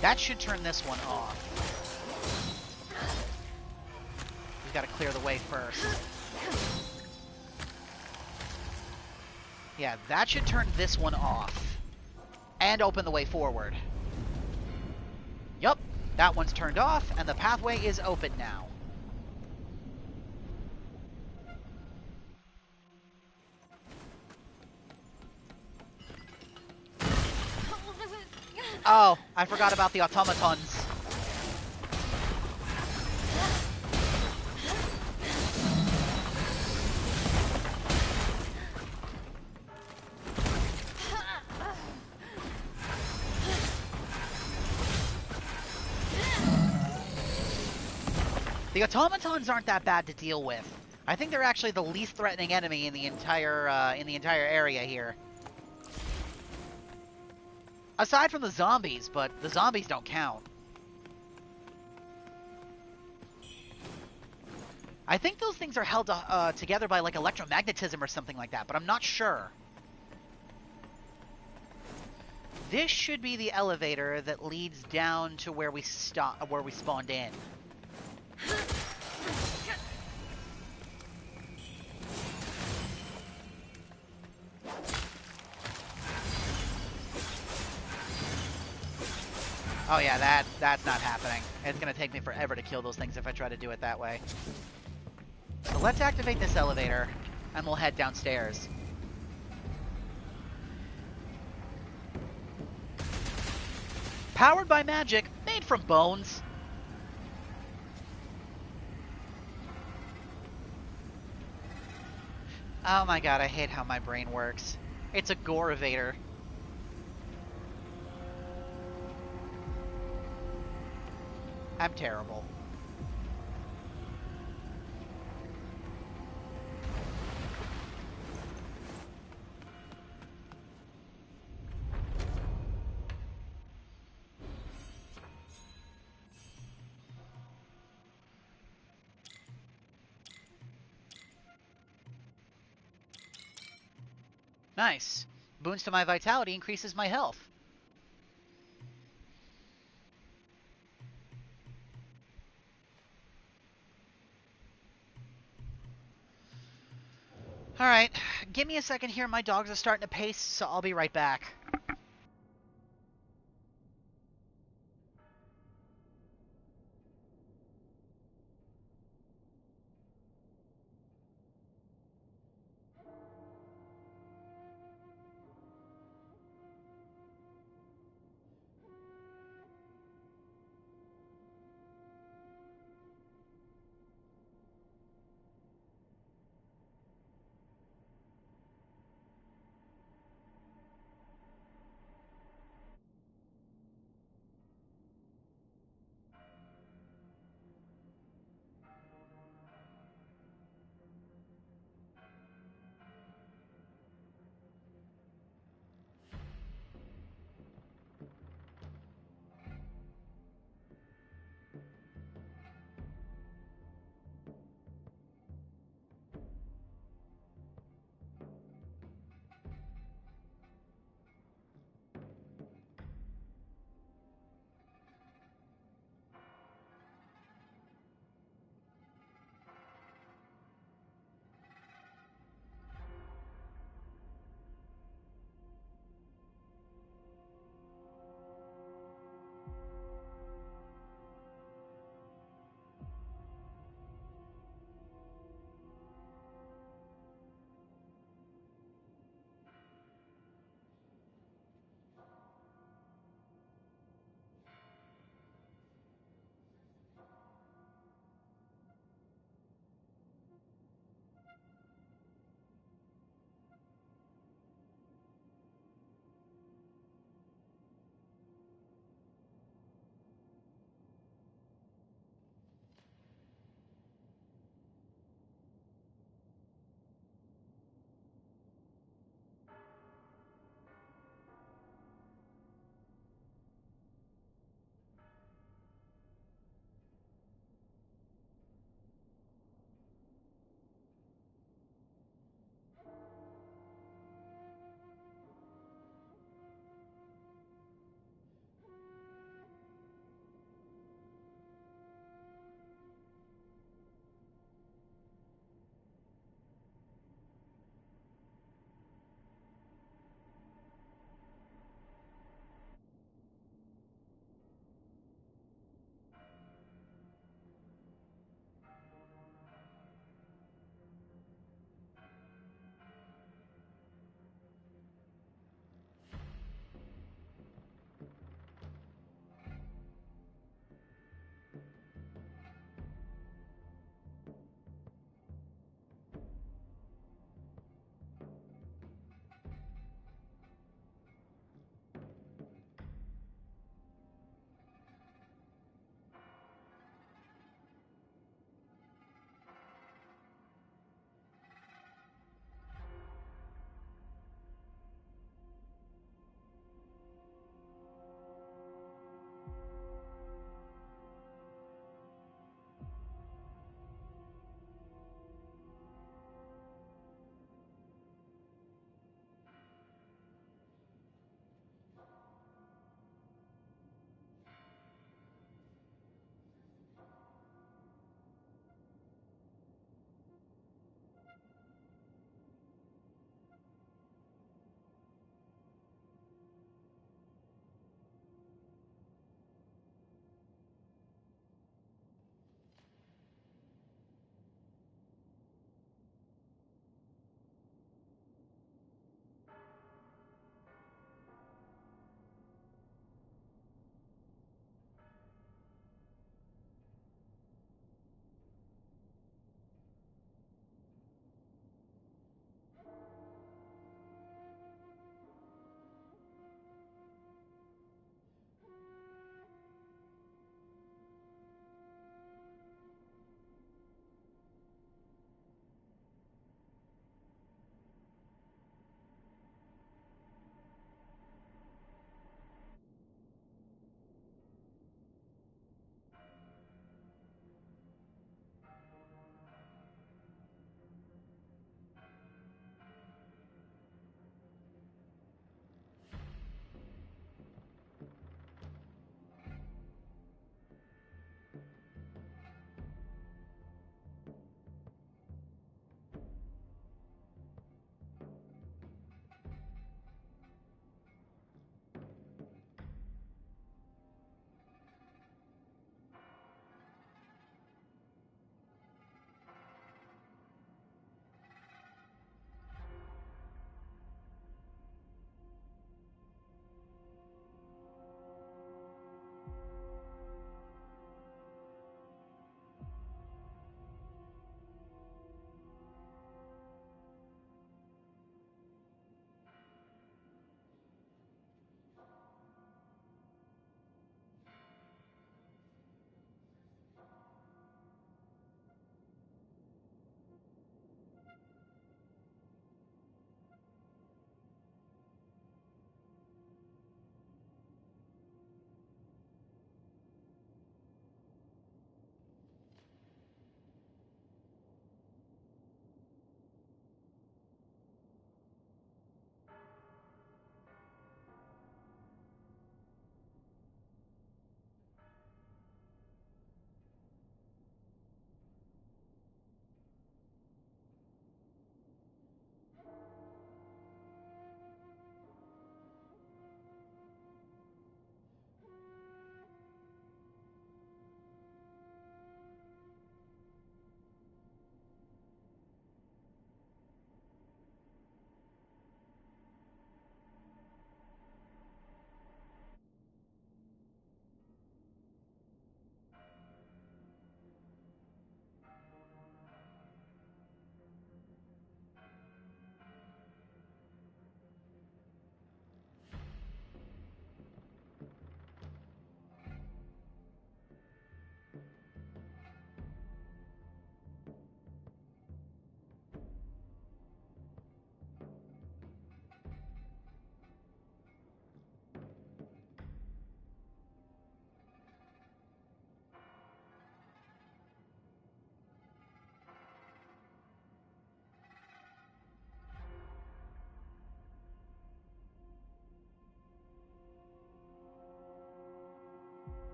That should turn this one off. We've got to clear the way first. Yeah, that should turn this one off. And open the way forward. Yup, that one's turned off, and the pathway is open now. Oh, I forgot about the automatons. The automatons aren't that bad to deal with. I think they're actually the least threatening enemy in the entire area here. Aside from the zombies, but the zombies don't count. I think those things are held together by like electromagnetism or something like that, but I'm not sure. This should be the elevator that leads down to where we spawned in. Oh yeah, that's not happening. It's gonna take me forever to kill those things if I try to do it that way. So let's activate this elevator, and we'll head downstairs. Powered by magic, made from bones. Oh my god, I hate how my brain works. It's a gore-evator. I'm terrible. Nice. Boons to my vitality increases my health. Alright, give me a second here. My dogs are starting to pace, so I'll be right back.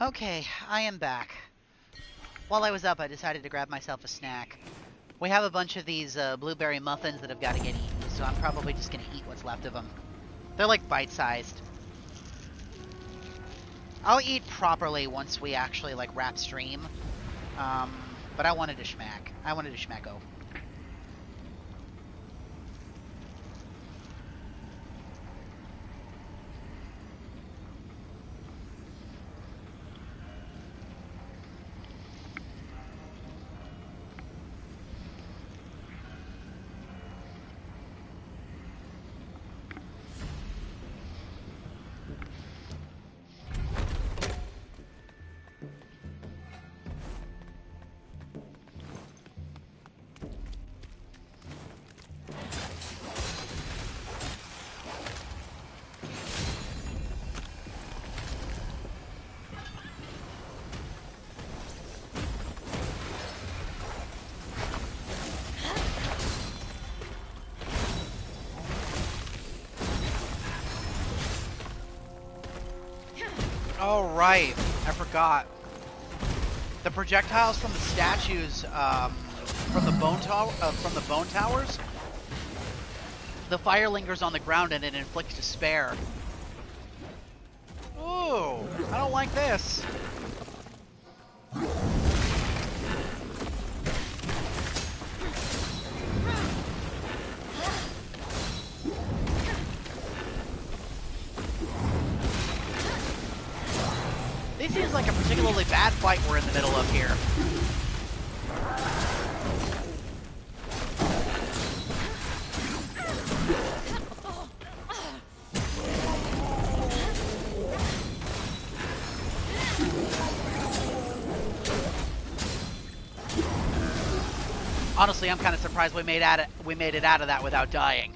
Okay, I am back. While I was up, I decided to grab myself a snack. We have a bunch of these blueberry muffins that have got to get eaten, so I'm probably just going to eat what's left of them. They're like bite-sized. I'll eat properly once we actually like wrap stream. But I wanted to schmack. I wanted to schmacko. Oh, right. I forgot. The projectiles from the statues, from the bone towers, the fire lingers on the ground and it inflicts despair. Ooh, I don't like this. This seems like a particularly bad fight we're in the middle of here. Honestly, I'm kind of surprised we made it out of that without dying.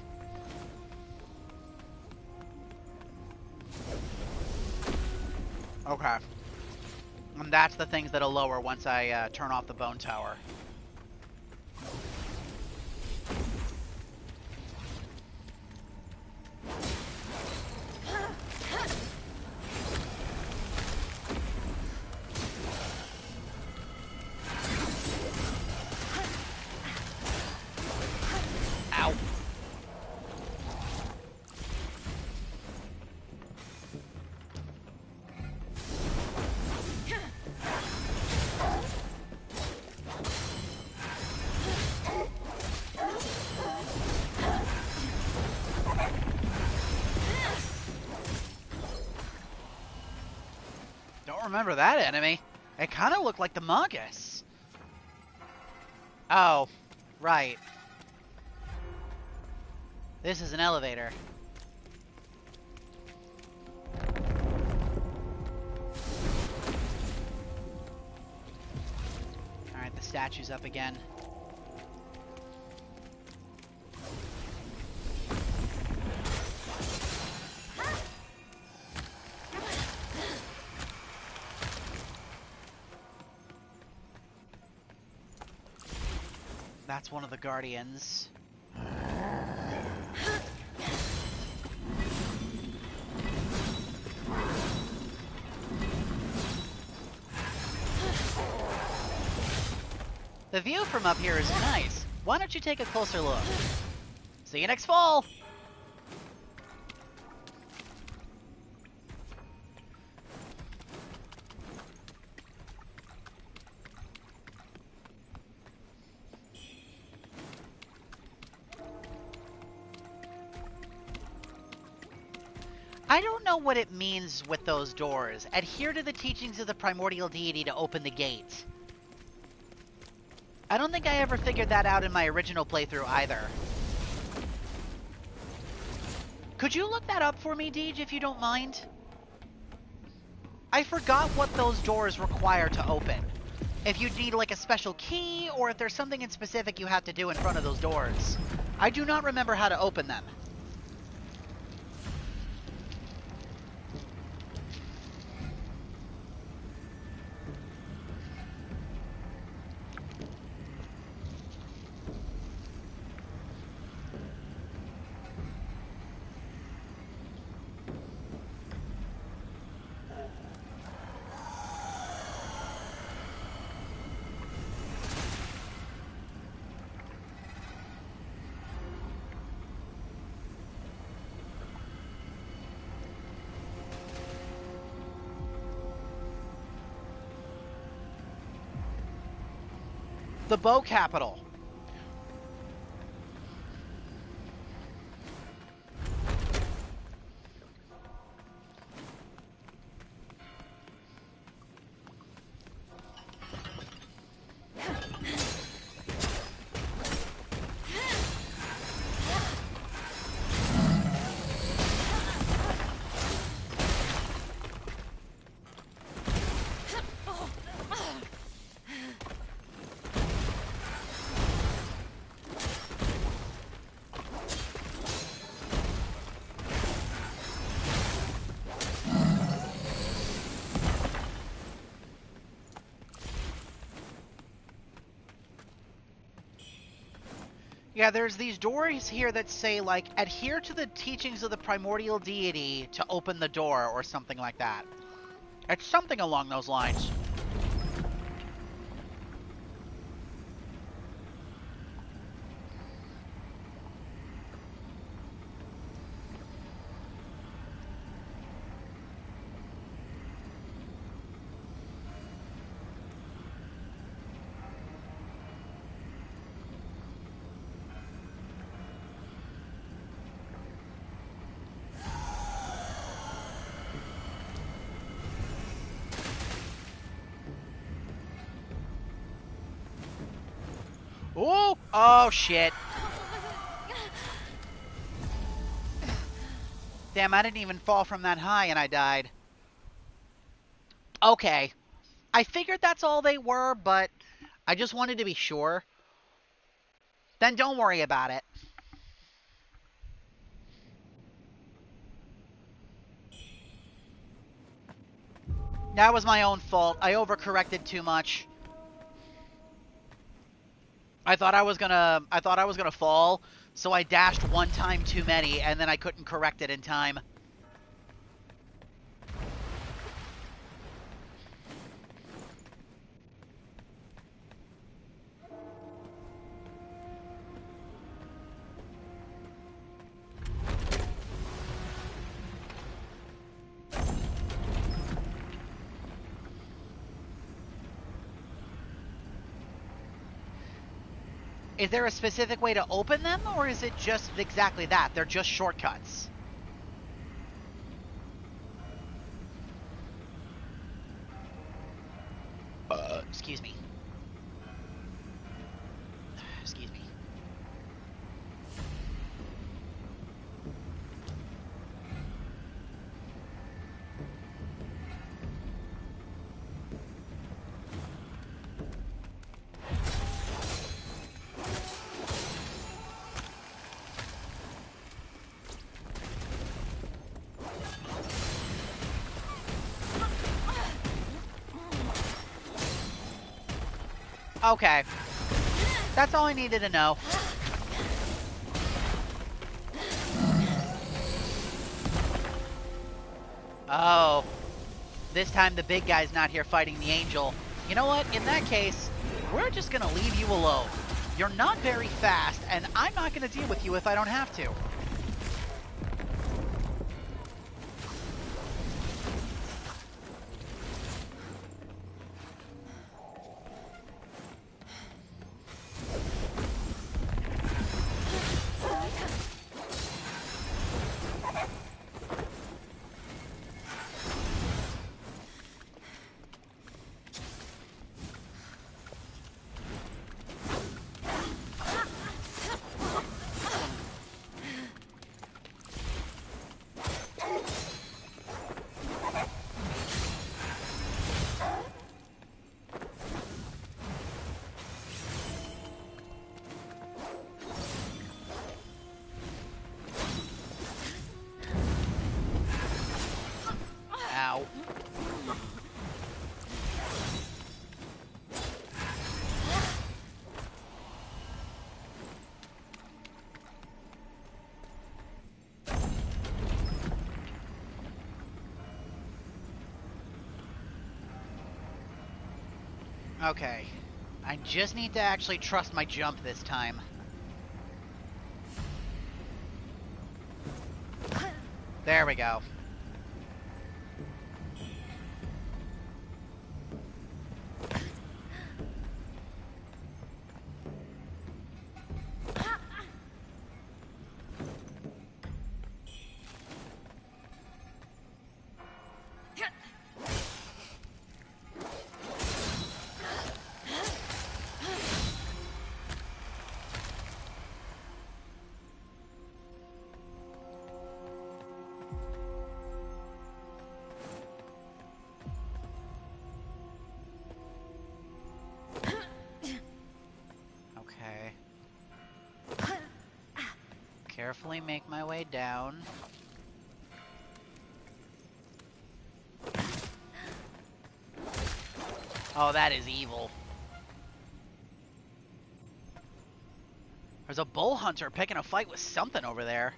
Okay. And that's the things that'll lower once I turn off the bone tower. Ow. Don't remember that enemy. It kind of looked like the Magus. Oh, right. This is an elevator. Alright, the statue's up again. That's one of the Guardians. The view from up here is nice. Why don't you take a closer look? See you next fall! I don't know what it means with those doors. Adhere to the teachings of the primordial deity to open the gate. I don't think I ever figured that out in my original playthrough either. Could you look that up for me, Deej, if you don't mind? I forgot what those doors require to open. If you need like a special key, or if there's something in specific you have to do in front of those doors. I do not remember how to open them. The Bow Capital. Yeah, there's these doors here that say, like, adhere to the teachings of the primordial deity to open the door, or something like that. It's something along those lines. Ooh! Oh, shit. Damn, I didn't even fall from that high and I died. Okay. I figured that's all they were, but I just wanted to be sure. Then don't worry about it. That was my own fault. I overcorrected too much. I thought I was gonna fall, so I dashed one time too many, and then I couldn't correct it in time. Is there a specific way to open them, or is it just exactly that? They're just shortcuts. Excuse me. Excuse me. Okay. That's all I needed to know. Oh. This time the big guy's not here fighting the angel. You know what? In that case, we're just gonna leave you alone. You're not very fast, and I'm not gonna deal with you if I don't have to. Ow. Okay. I just need to actually trust my jump this time. There we go. Carefully make my way down. Oh, that is evil. There's a bull hunter picking a fight with something over there.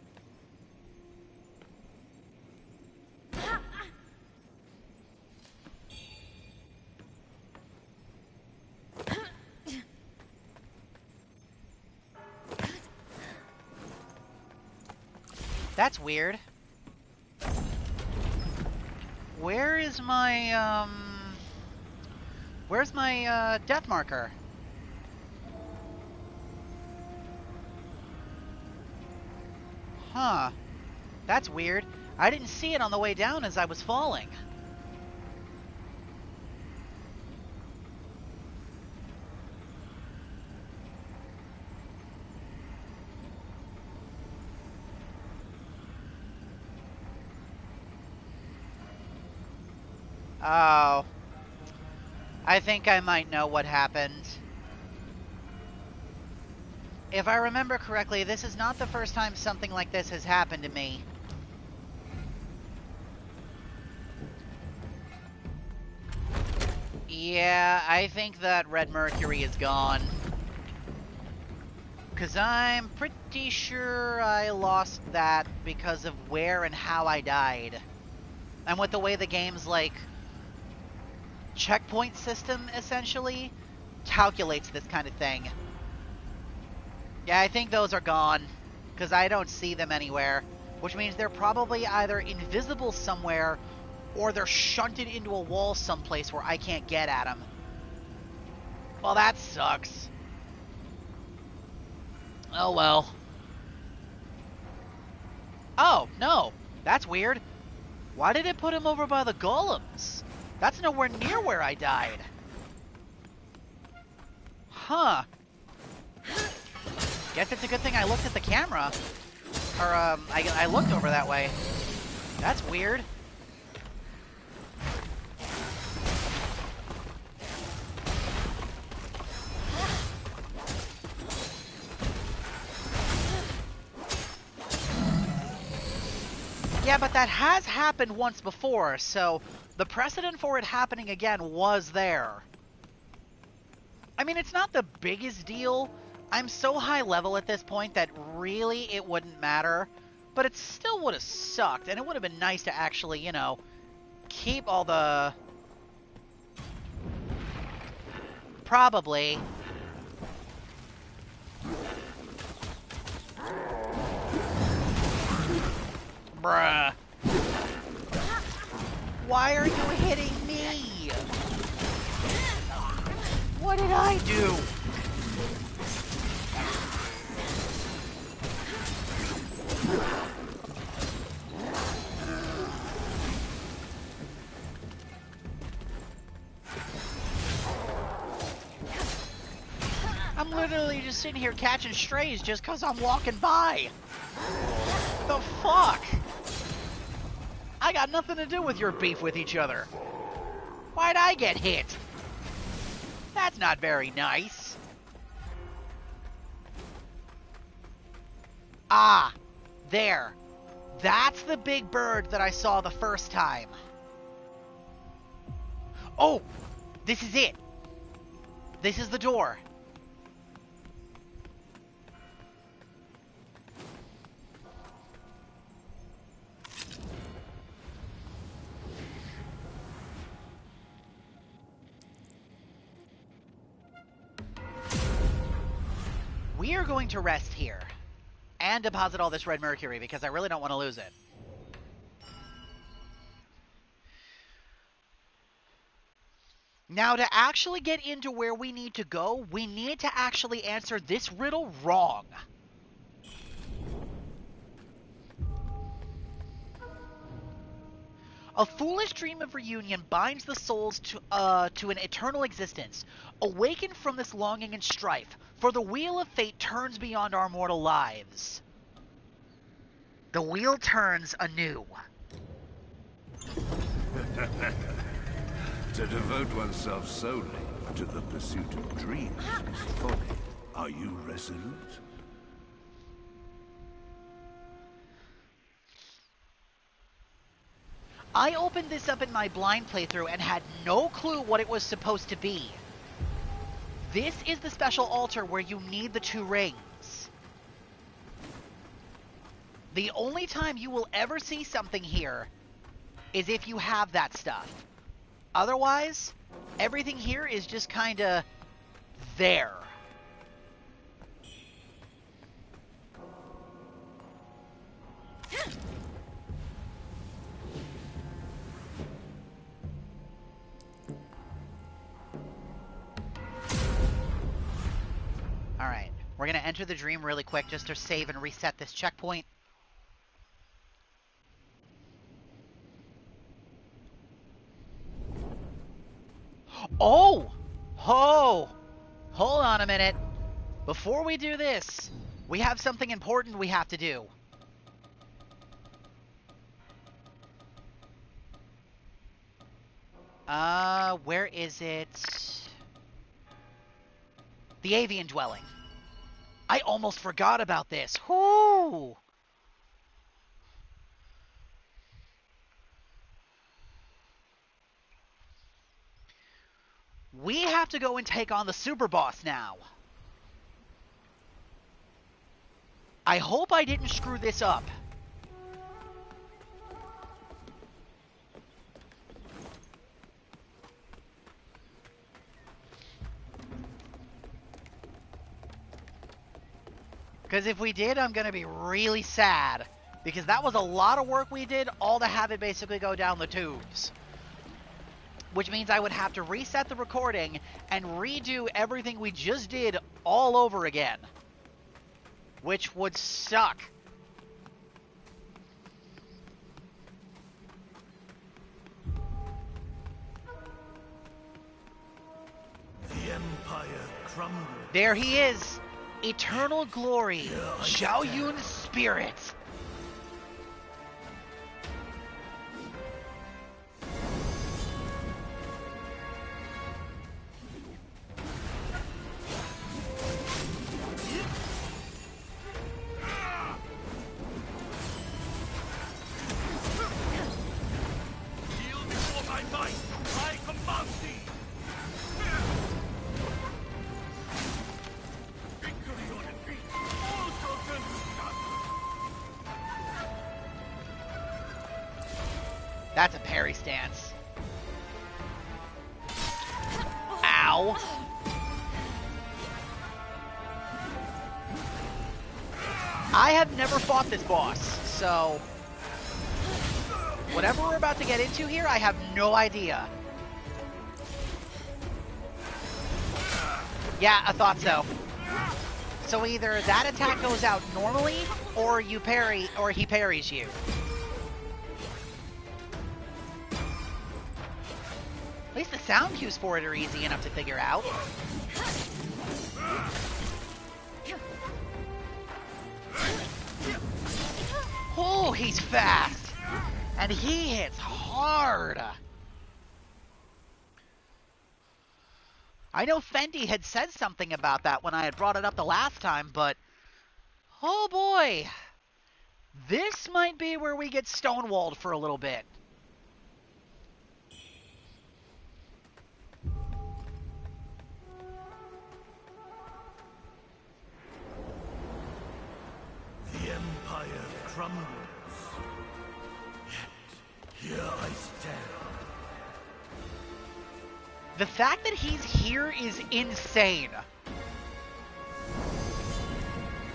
That's weird. Where is my, where's my, death marker? Huh. That's weird. I didn't see it on the way down as I was falling. Oh. I think I might know what happened. If I remember correctly, this is not the first time something like this has happened to me. Yeah, I think that Red Mercury is gone. 'Cause I'm pretty sure I lost that because of where and how I died. And with the way the game's, like, checkpoint system, essentially, calculates this kind of thing. Yeah, I think those are gone, because I don't see them anywhere, which means they're probably either invisible somewhere, or they're shunted into a wall someplace where I can't get at them. Well, that sucks. Oh well. Oh, no. That's weird. Why did it put him over by the golems? That's nowhere near where I died. Huh. Guess it's a good thing I looked at the camera. Or, I looked over that way. That's weird. Yeah, but that has happened once before, so the precedent for it happening again was there. I mean, it's not the biggest deal. I'm so high level at this point that really it wouldn't matter, but it still would have sucked, and it would have been nice to actually, you know, keep all the... Probably. Bruh. Why are you hitting me? What did I do? I'm literally just sitting here catching strays just because I'm walking by. The fuck? I got nothing to do with your beef with each other. Why'd I get hit? That's not very nice. Ah, there. That's the big bird that I saw the first time. Oh, this is it. This is the door. We are going to rest here and deposit all this red mercury because I really don't want to lose it. Now, to actually get into where we need to go, we need to actually answer this riddle wrong. A foolish dream of reunion binds the souls to an eternal existence. Awaken from this longing and strife, for the wheel of fate turns beyond our mortal lives. The wheel turns anew. To devote oneself solely to the pursuit of dreams is folly. Are you resolute? I opened this up in my blind playthrough and had no clue what it was supposed to be. This is the special altar where you need the 2 rings. The only time you will ever see something here is if you have that stuff. Otherwise, everything here is just kinda there. Alright, we're gonna enter the dream really quick just to save and reset this checkpoint. Oh! Oh! Hold on a minute. Before we do this, we have something important we have to do. Where is it? The avian dwelling. I almost forgot about this. Whoo! We have to go and take on the super boss now. I hope I didn't screw this up. Because if we did, I'm going to be really sad. Because that was a lot of work we did, all to have it basically go down the tubes. Which means I would have to reset the recording and redo everything we just did all over again. Which would suck. The Empire crumbled. There he is. Eternal glory. Xiao Yun's spirit. Yield before my might. I command thee. Victory or defeat. All children. That's a parry stance. Ow. I have never fought this boss, so whatever we're about to get into here, I have no idea. Yeah, I thought so. So either that attack goes out normally, or you parry, or he parries you. At least the sound cues for it are easy enough to figure out. Oh, he's fast! And he hits hard! I know Fendi had said something about that when I had brought it up the last time, but oh boy! This might be where we get stonewalled for a little bit. The Empire crumbles. Yet here I stand. The fact that he's here is insane.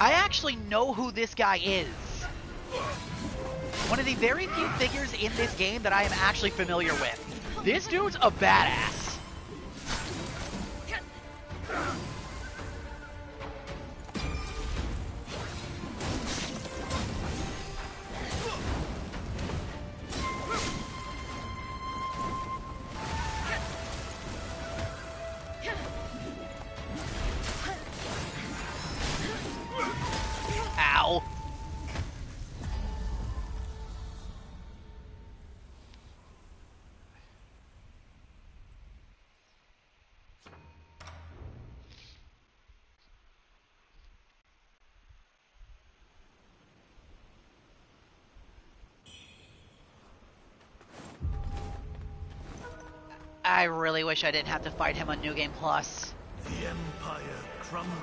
I actually know who this guy is. One of the very few figures in this game that I am actually familiar with. This dude's a badass. Ow. I really wish I didn't have to fight him on New Game Plus. The Empire crumbles.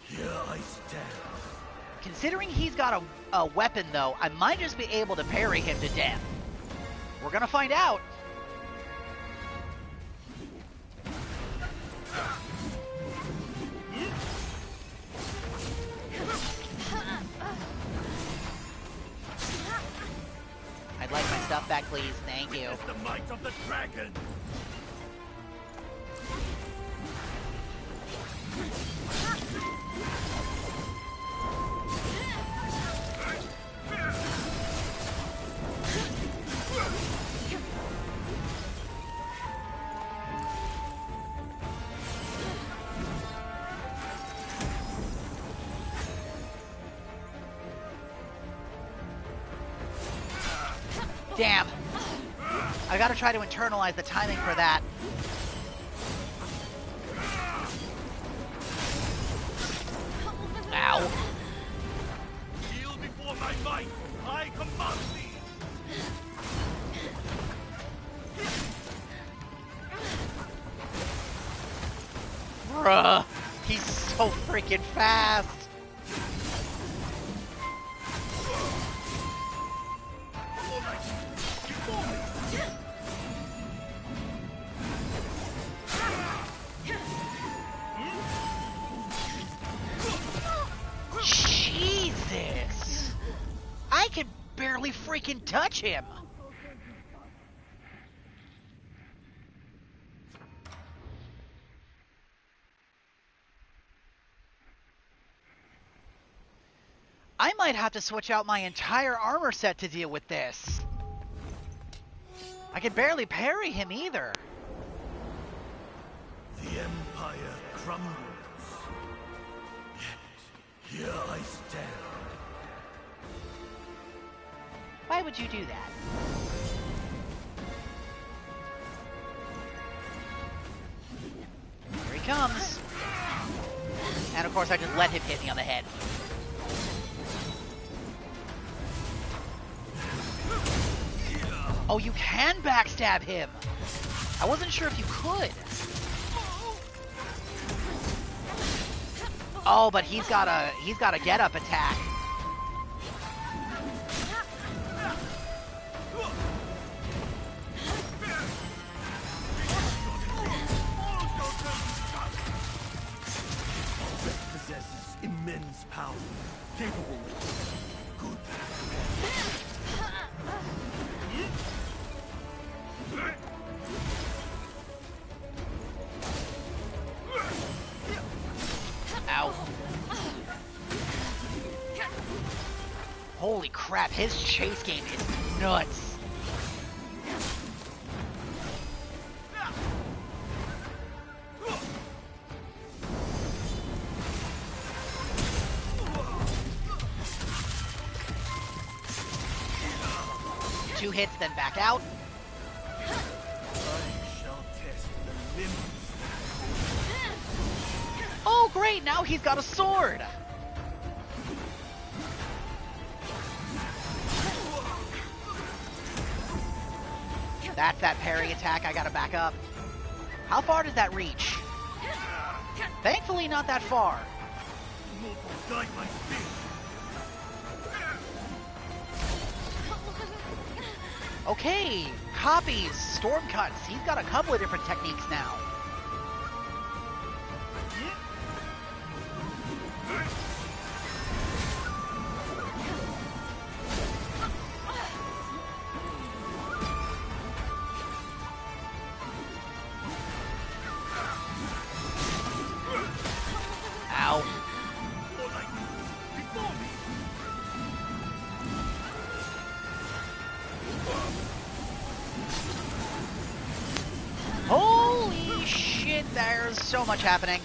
Yet here I stand. Considering he's got a weapon, though, I might just be able to parry him to death. We're gonna find out. I'd like my stuff back, please. Thank you. It's the might of the dragon. Damn. I gotta try to internalize the timing for that. Ow. Yield before my might. I command thee. Bruh. He's so freaking fast. Jesus! I can barely freaking touch him! I might have to switch out my entire armor set to deal with this. I can barely parry him either. The Empire crumbles. Yet here I stand. Why would you do that? Here he comes. And of course I just let him hit me on the head. Oh, you can backstab him! I wasn't sure if you could. Oh, but he's got a get-up attack. Possesses immense power, capable of good. Ow. Holy crap, his chase game is nuts. Two hits, then back out. I shall test the limits. Oh, great, now he's got a sword. That's that parry attack, I gotta back up. How far does that reach? Thankfully, not that far. Mortals guide my spear. Okay, copies, storm cuts. He's got a couple of different techniques now. Ow. More like before me. Holy shit, there's so much happening.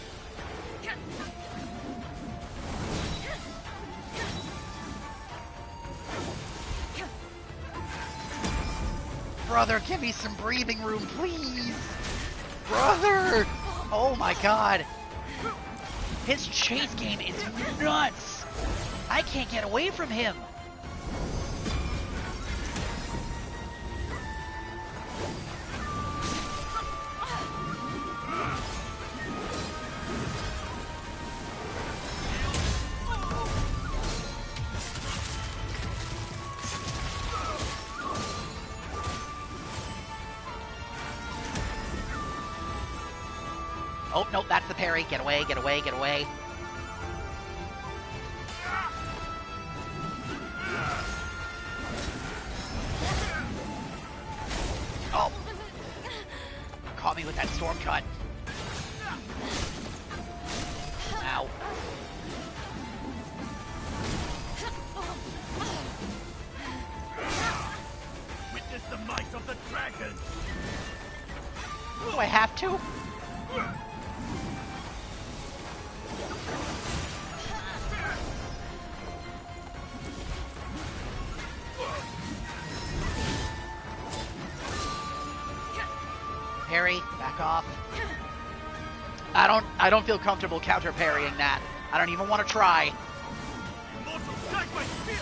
Brother, give me some breathing room, please. Brother! Oh my god. His chase game is nuts. I can't get away from him. Oh, no, that's the parry. Get away, get away, get away. Oh. Caught me with that storm cut. Ow. Witness the might of the dragon! Do I have to? Parry, back off. I don't feel comfortable counter parrying that. I don't even want to try. Immortal, strike my spear!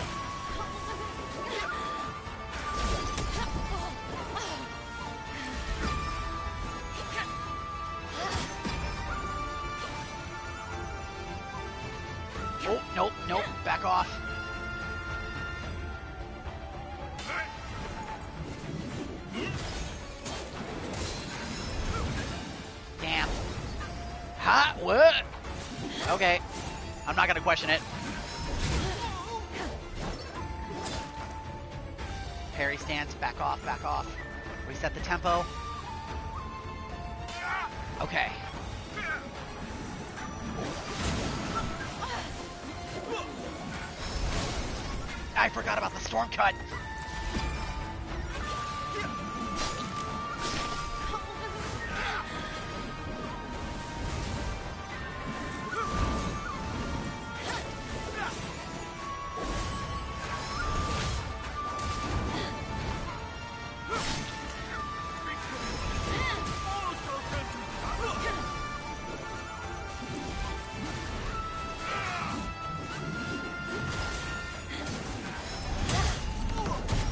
Oh, nope, nope, back off. Damn. Ha? What? Okay. I'm not gonna question it. Parry stance, back off, back off. Reset the tempo. Okay. I forgot about the storm cut.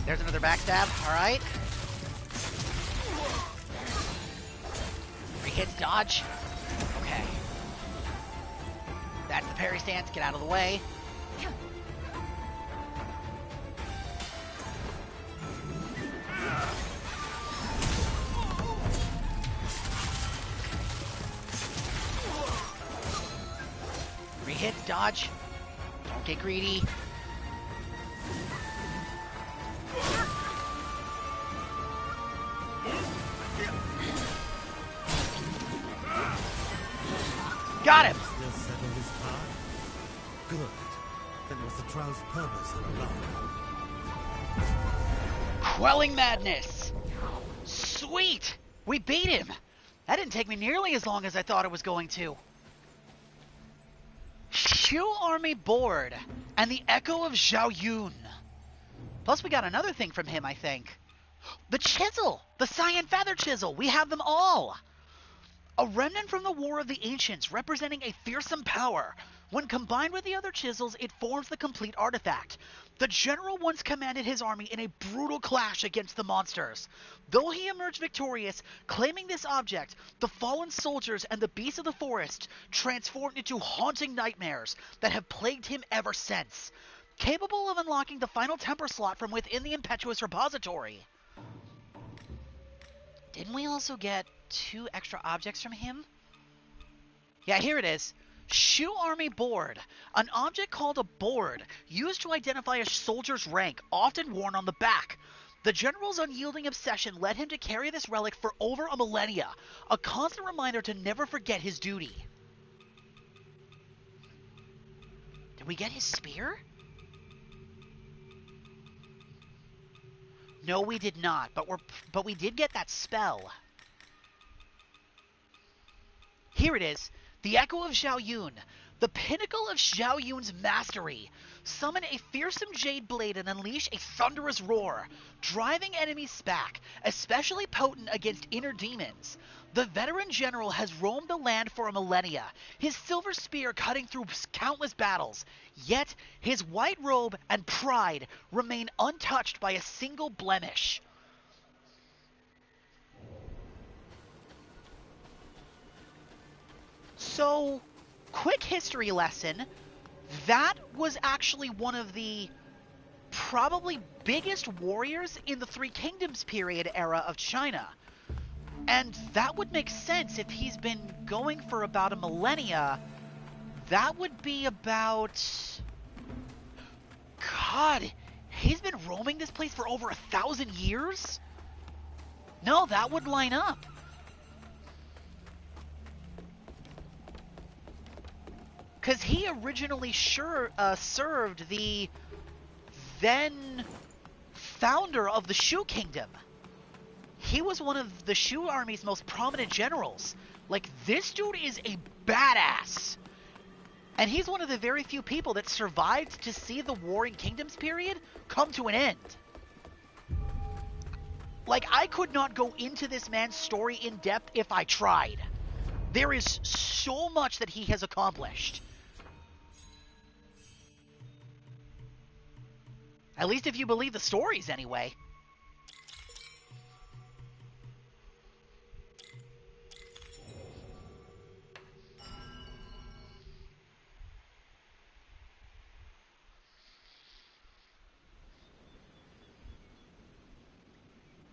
There's another backstab. All right. Free hits, dodge. Okay. That's the parry stance. Get out of the way. Free hits, dodge. Don't get greedy. Got him! Still settle this part? Good. Then it was the trial's purpose all along. Quelling madness! Sweet! We beat him! That didn't take me nearly as long as I thought it was going to. Shu Army Board and the Echo of Zhao Yun. Plus we got another thing from him, I think. The chisel! The Cyan Feather Chisel! We have them all! A remnant from the War of the Ancients, representing a fearsome power. When combined with the other chisels, it forms the complete artifact. The general once commanded his army in a brutal clash against the monsters. Though he emerged victorious, claiming this object, the fallen soldiers and the beasts of the forest transformed into haunting nightmares that have plagued him ever since. Capable of unlocking the final temper slot from within the impetuous repository. Didn't we also get 2 extra objects from him? Yeah, here it is. Shu Army Board. An object called a board, used to identify a soldier's rank, often worn on the back. The general's unyielding obsession led him to carry this relic for over a millennia, a constant reminder to never forget his duty. Did we get his spear? No, we did not, but we did get that spell. Here it is, the Echo of Zhao Yun, the pinnacle of Zhao Yun's mastery. Summon a fearsome jade blade and unleash a thunderous roar, driving enemies back, especially potent against inner demons. The veteran general has roamed the land for a millennia, his silver spear cutting through countless battles. Yet, his white robe and pride remain untouched by a single blemish. So, quick history lesson. That was actually one of the probably biggest warriors in the Three Kingdoms period era of China. And that would make sense if he's been going for about a millennia. That would be about... God, he's been roaming this place for over 1,000 years? No, that would line up. Because he originally served the then founder of the Shu Kingdom. He was one of the Shu army's most prominent generals. Like, this dude is a badass. And he's one of the very few people that survived to see the Warring Kingdoms period come to an end. Like, I could not go into this man's story in depth if I tried. There is so much that he has accomplished. At least if you believe the stories, anyway.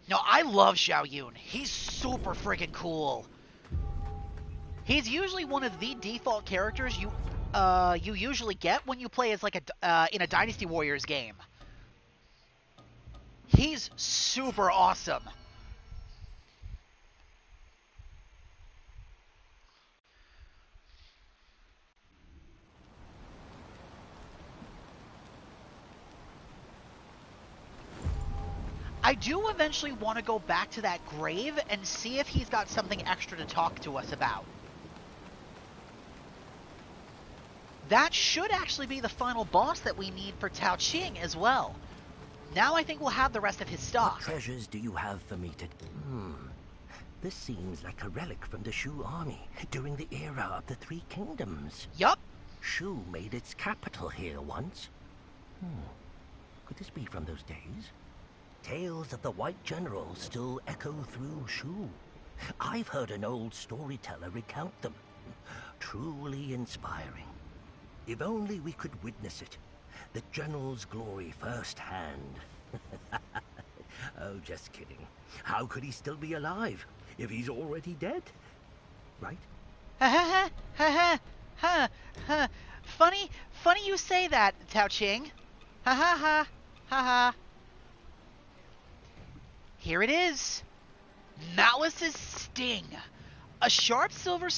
No, I love Xiao Yun. He's super friggin' cool. He's usually one of the default characters you usually get when you play as like in a Dynasty Warriors game. He's super awesome. I do eventually want to go back to that grave and see if he's got something extra to talk to us about. That should actually be the final boss that we need for Tao Qing as well. Now I think we'll have the rest of his stock. What treasures do you have for me to... This seems like a relic from the Shu army during the era of the Three Kingdoms. Yup. Shu made its capital here once. Could this be from those days? Tales of the White General still echo through Shu. I've heard an old storyteller recount them. Truly inspiring. If only we could witness it. The General's glory firsthand. Oh, just kidding. How could he still be alive if he's already dead? Right? Ha ha ha ha ha. Funny you say that, Tao Qing. Ha ha ha ha ha. Here it is. Malice's Sting. A sharp silver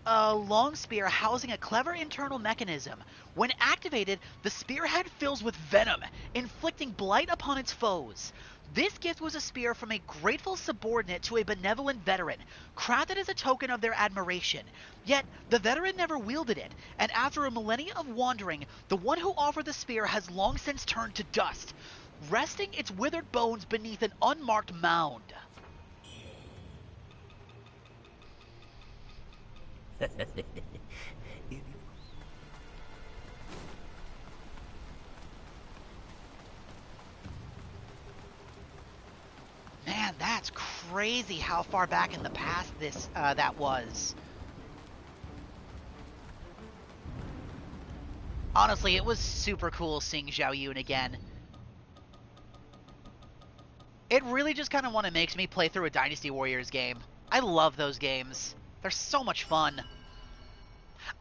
long spear housing a clever internal mechanism. When activated, the spearhead fills with venom, inflicting blight upon its foes. This gift was a spear from a grateful subordinate to a benevolent veteran, crafted as a token of their admiration. Yet, the veteran never wielded it, and after a millennia of wandering, the one who offered the spear has long since turned to dust, resting its withered bones beneath an unmarked mound. Man, that's crazy how far back in the past that was. Honestly, it was super cool seeing Xiao Yun again. It really just kind of makes me play through a Dynasty Warriors game. I love those games. They're so much fun.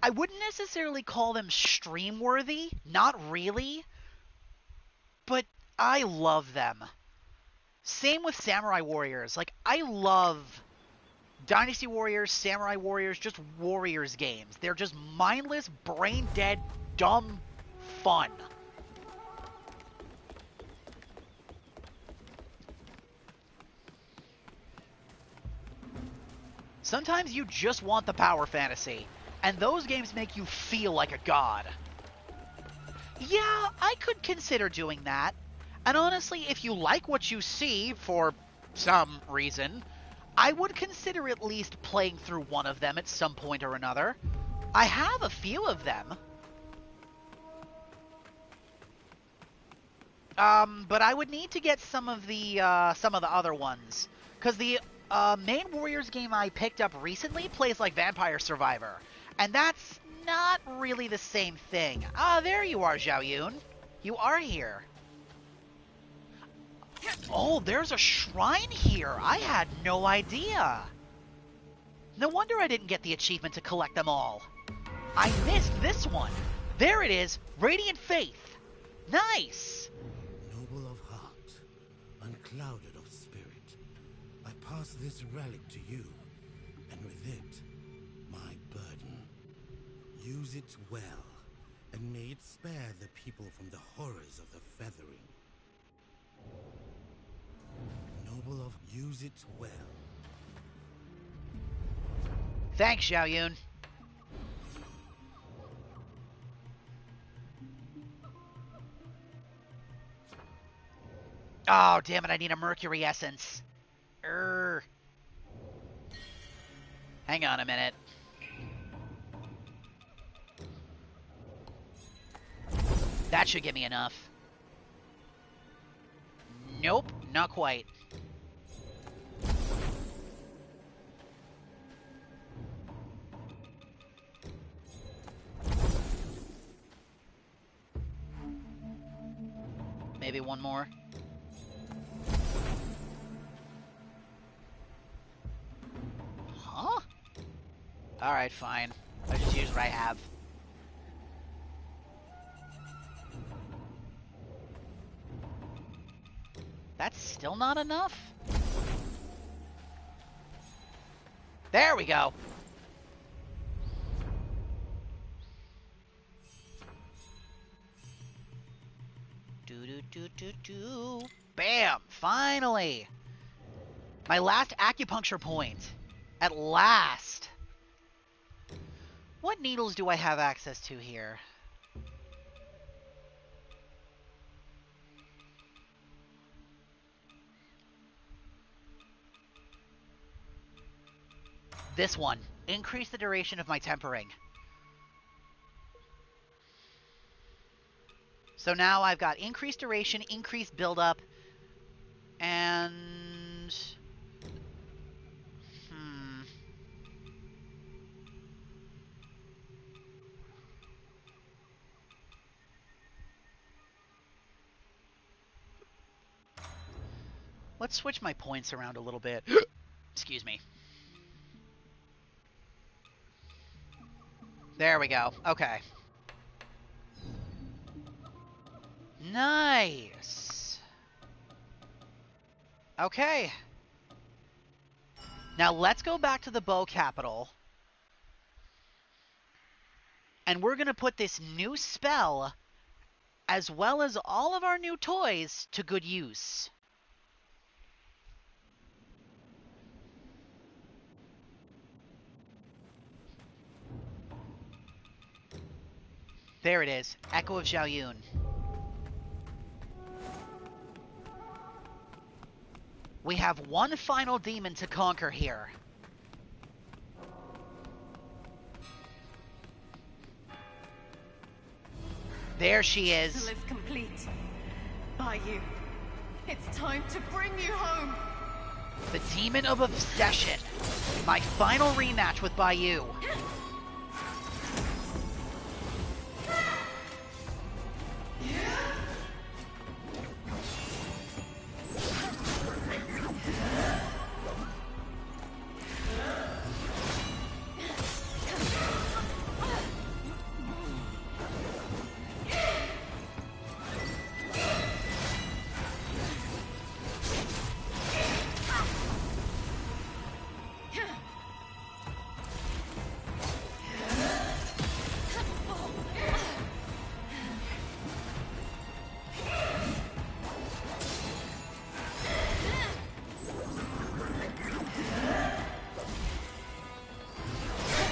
I wouldn't necessarily call them stream-worthy, not really, but I love them. Same with Samurai Warriors. Like, I love Dynasty Warriors, Samurai Warriors, just Warriors games. They're just mindless, brain-dead, dumb fun. Sometimes you just want the power fantasy, and those games make you feel like a god. Yeah, I could consider doing that. And honestly, if you like what you see, for some reason, I would consider at least playing through one of them at some point or another. I have a few of them. But I would need to get some of the other ones. Because the main Warriors game I picked up recently plays like Vampire Survivor. And that's not really the same thing. Ah, there you are, Xiao Yun. You are here. Oh, there's a shrine here. I had no idea. No wonder I didn't get the achievement to collect them all. I missed this one. There it is, Radiant Faith. Nice! Noble of heart, unclouded of spirit, I pass this relic to you, and with it, my burden. Use it well, and may it spare the people from the horrors of the feathering. Noble of... Use it well. Thanks, Xiao Yun. Oh, damn it, I need a mercury essence. Hang on a minute. That should give me enough. Nope, not quite. Maybe one more. Huh? Alright, fine. I'll just use what I have. That's still not enough? There we go! Do-do-do-do-do. Bam! Finally! My last acupuncture point. At last! What needles do I have access to here? This one. Increase the duration of my tempering. So now I've got increased duration, increased buildup, and... Let's switch my points around a little bit. Excuse me. There we go. Okay. Nice. Okay. Now let's go back to the bow capital. And we're going to put this new spell, as well as all of our new toys, to good use. There it is. Echo of Xiao Yun. We have one final demon to conquer here. There she is. Is complete. By you. It's time to bring you home. The Demon of Obsession. My final rematch with Bayou.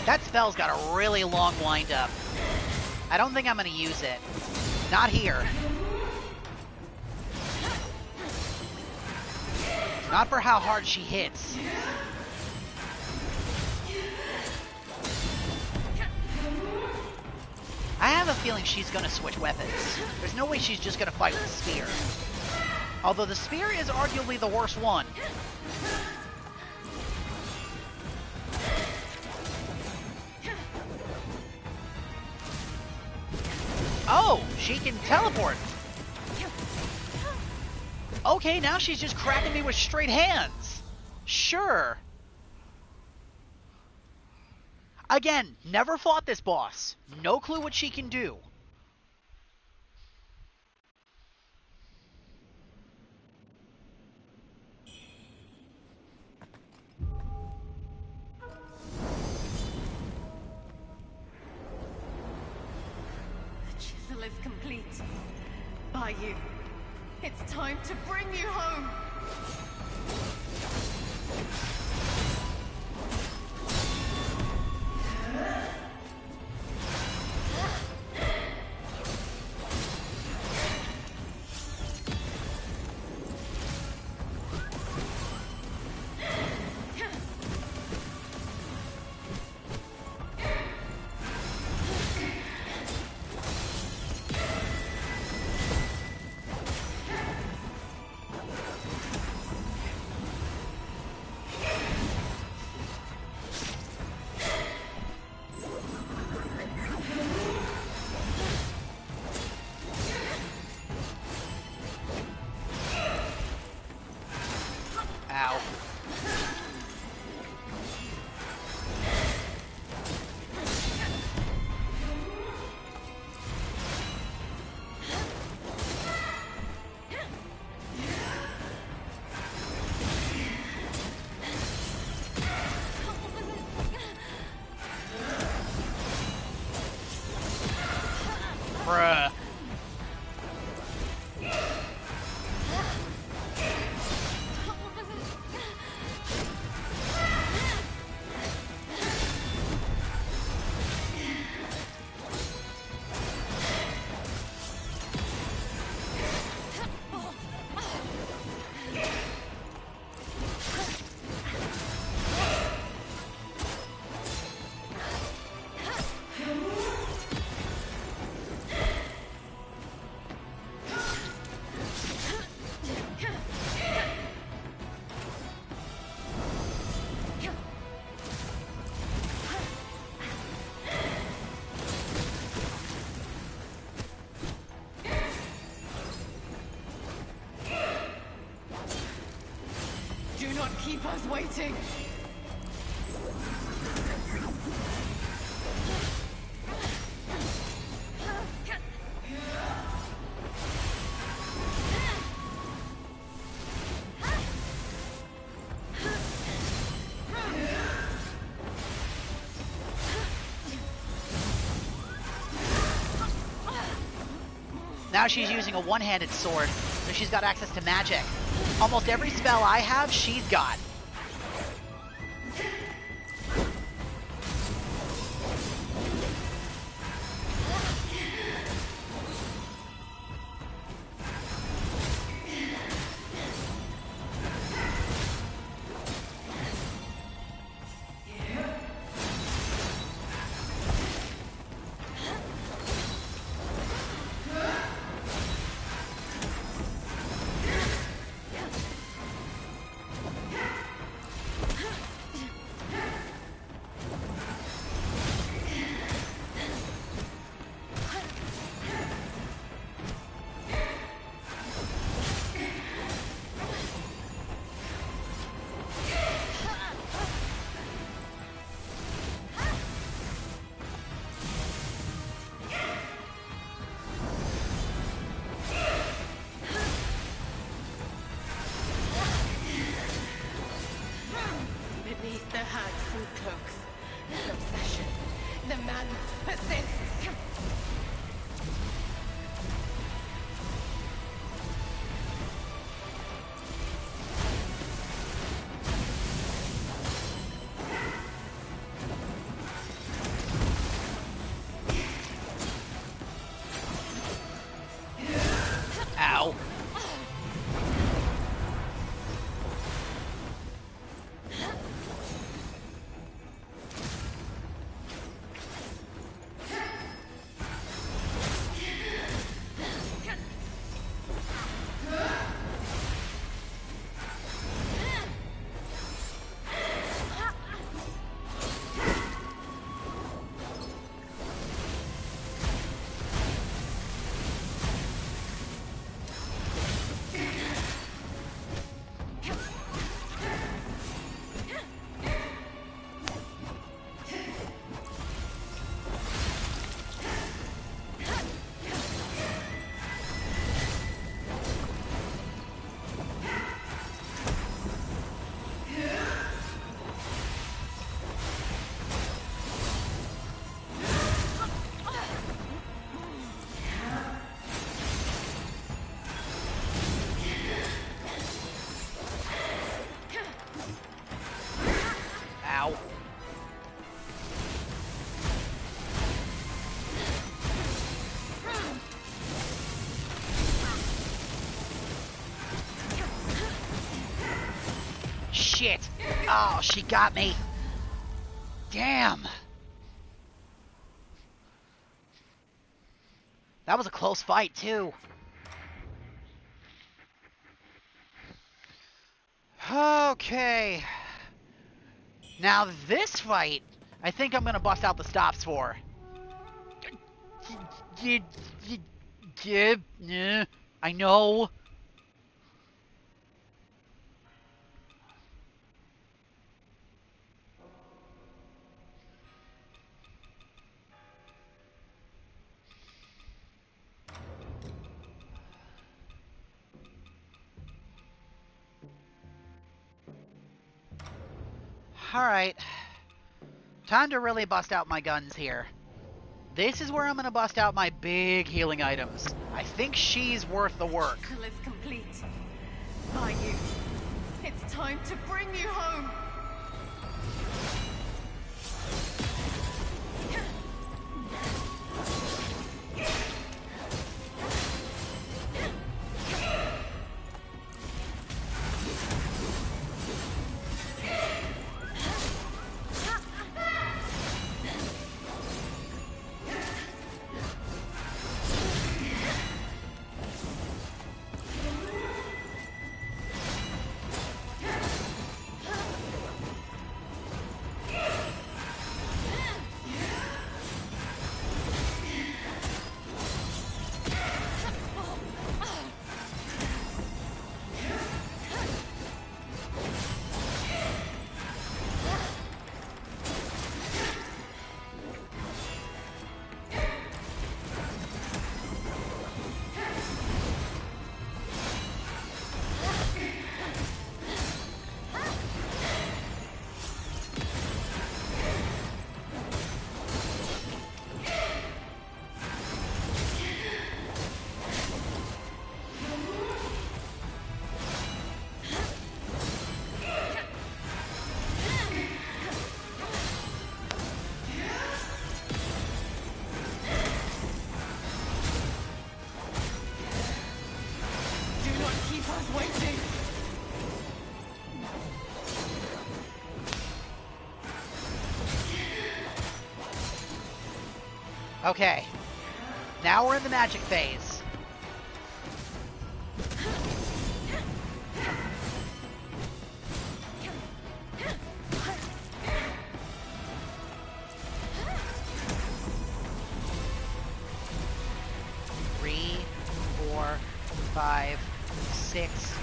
That spell's got a really long wind-up. I don't think I'm going to use it. Not here. Not for how hard she hits. I have a feeling she's going to switch weapons. There's no way she's just going to fight with the spear. Although the spear is arguably the worst one. Oh, she can teleport. Okay, now she's just cracking me with straight hands. Sure. Again, never fought this boss. No clue what she can do. The chisel is complete. By you. It's time to bring you home. Ow. Bruh. Do not keep us waiting. Now she's using a one-handed sword, so she's got access to magic. Almost every spell I have, she's got. shit! Oh, she got me. Damn. That was a close fight, too. Okay. Now this fight, I think I'm gonna bust out the stops for. I know. Alright. Time to really bust out my guns here. This is where I'm gonna bust out my big healing items. I think she's worth the work. Cycle is complete. By you. It's time to bring you home. Okay. Now we're in the magic phase. Three, 4, 5, 6.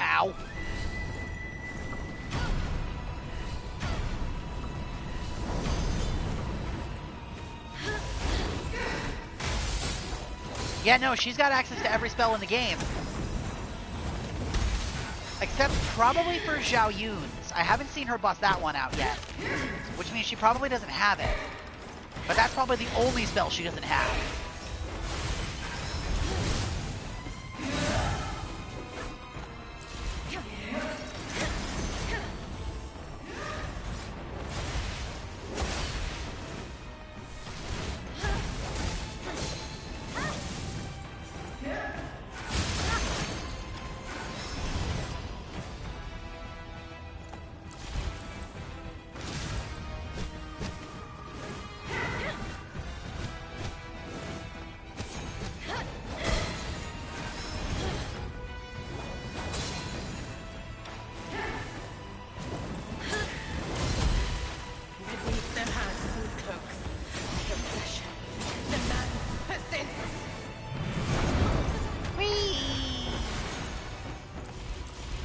Ow. Yeah, no, she's got access to every spell in the game. Except probably for Zhao Yun's. I haven't seen her bust that one out yet. Which means she probably doesn't have it. But that's probably the only spell she doesn't have.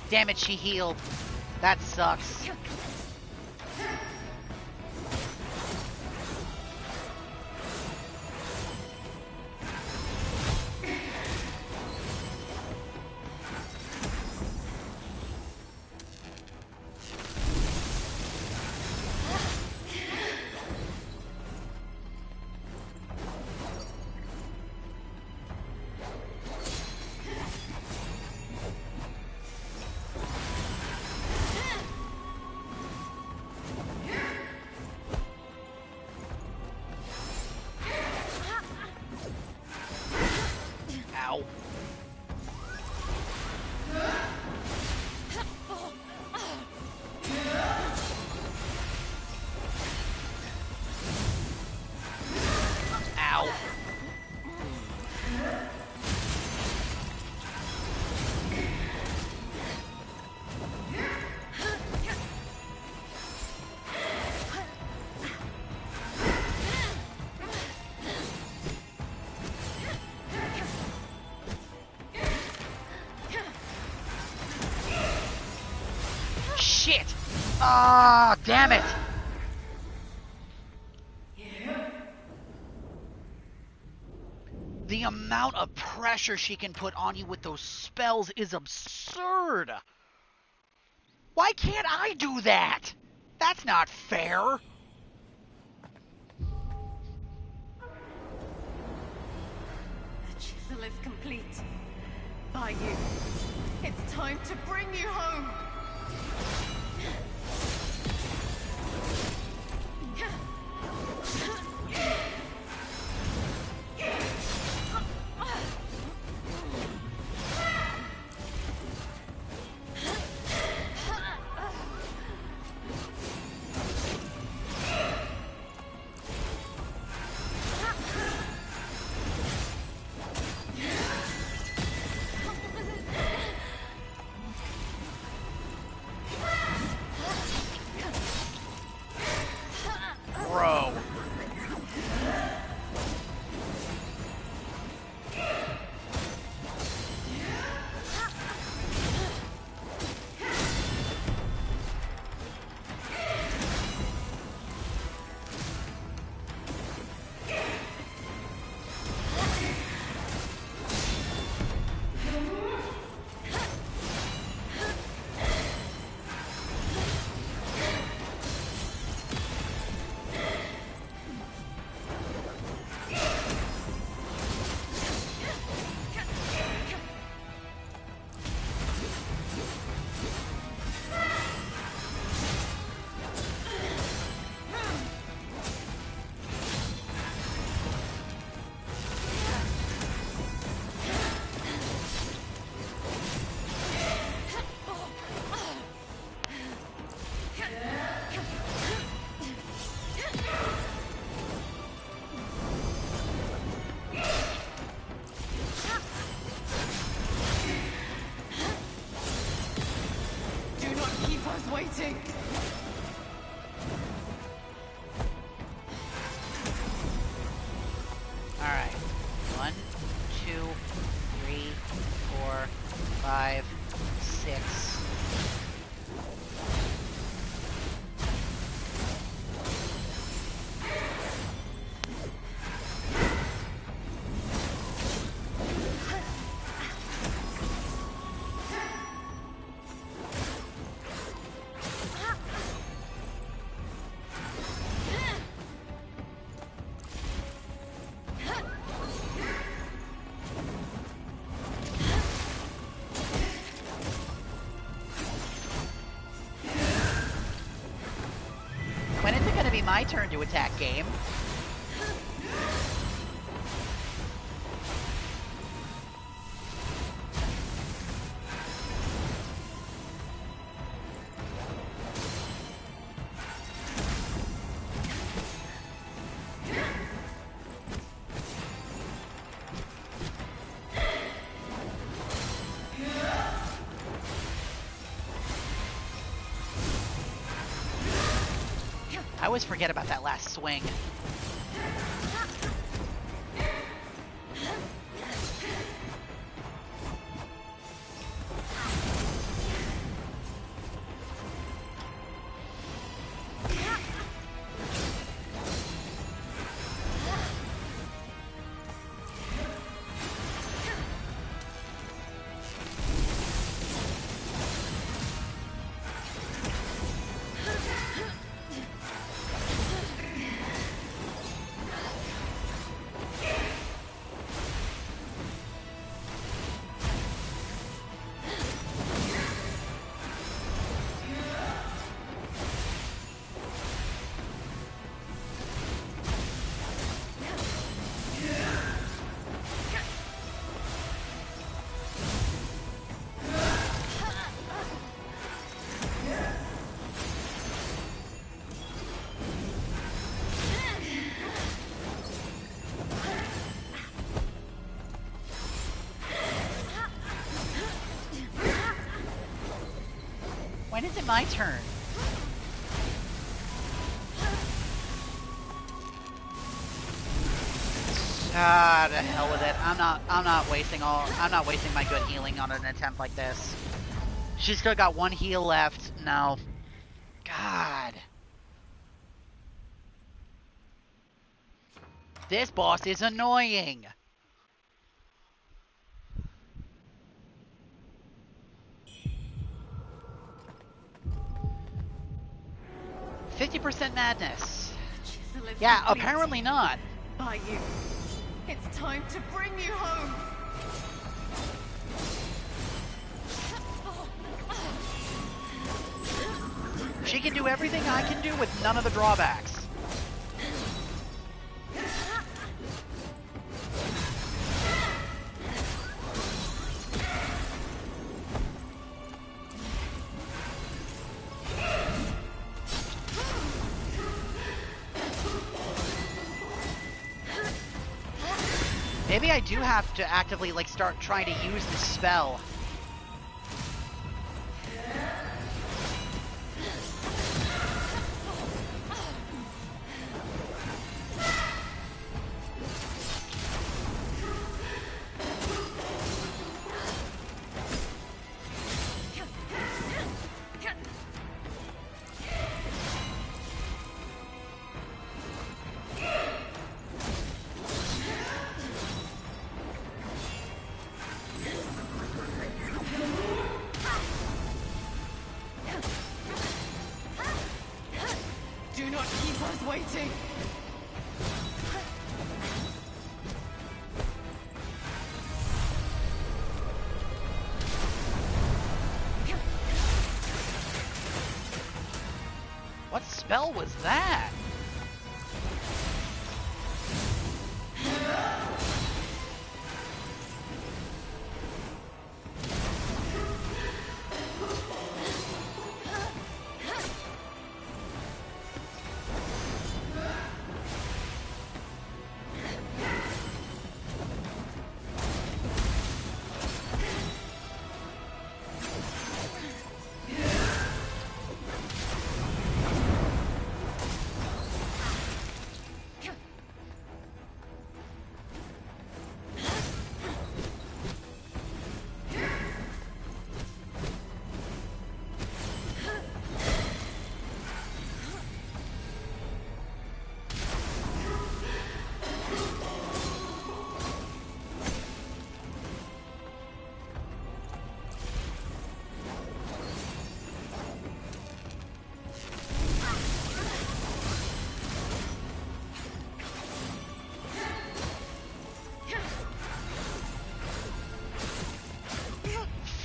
Damn it, she healed. That sucks. Ah, damn it! The amount of pressure she can put on you with those spells is absurd! Why can't I do that? That's not fair! The chisel is complete. By you. It's time to bring you home! Bro. Do not keep us waiting! Alright. 1, 2, 3, 4, 5, 6. When is it going to be my turn to attack, game? I always forget about that last swing. When is it my turn? Ah, the hell with it. I'm not wasting my good healing on an attempt like this. She's still got one heal left. No. God. This boss is annoying. "50% madness." Chisel is Yeah, complete. apparently not. By you. It's time to bring you home. She can do everything I can do with none of the drawbacks. Maybe I do have to actively, like, start trying to use this spell. Do not keep us waiting. What spell was that?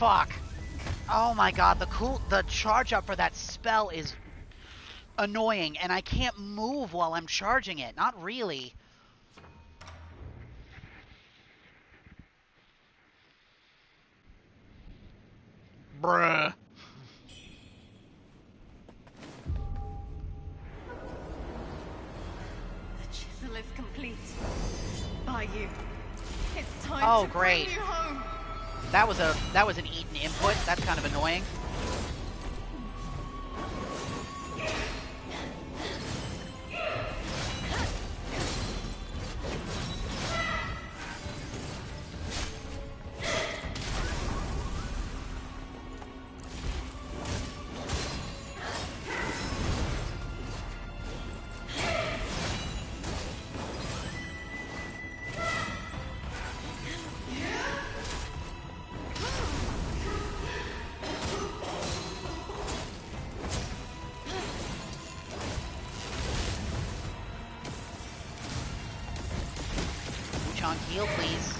Fuck. Oh my god, the charge up for that spell is annoying, and I can't move while I'm charging it. Not really. Bruh. The chisel is complete. By you. It's time Oh, to great. bring you home. That was an eaten input. That's kind of annoying. Wuchang, heal, please.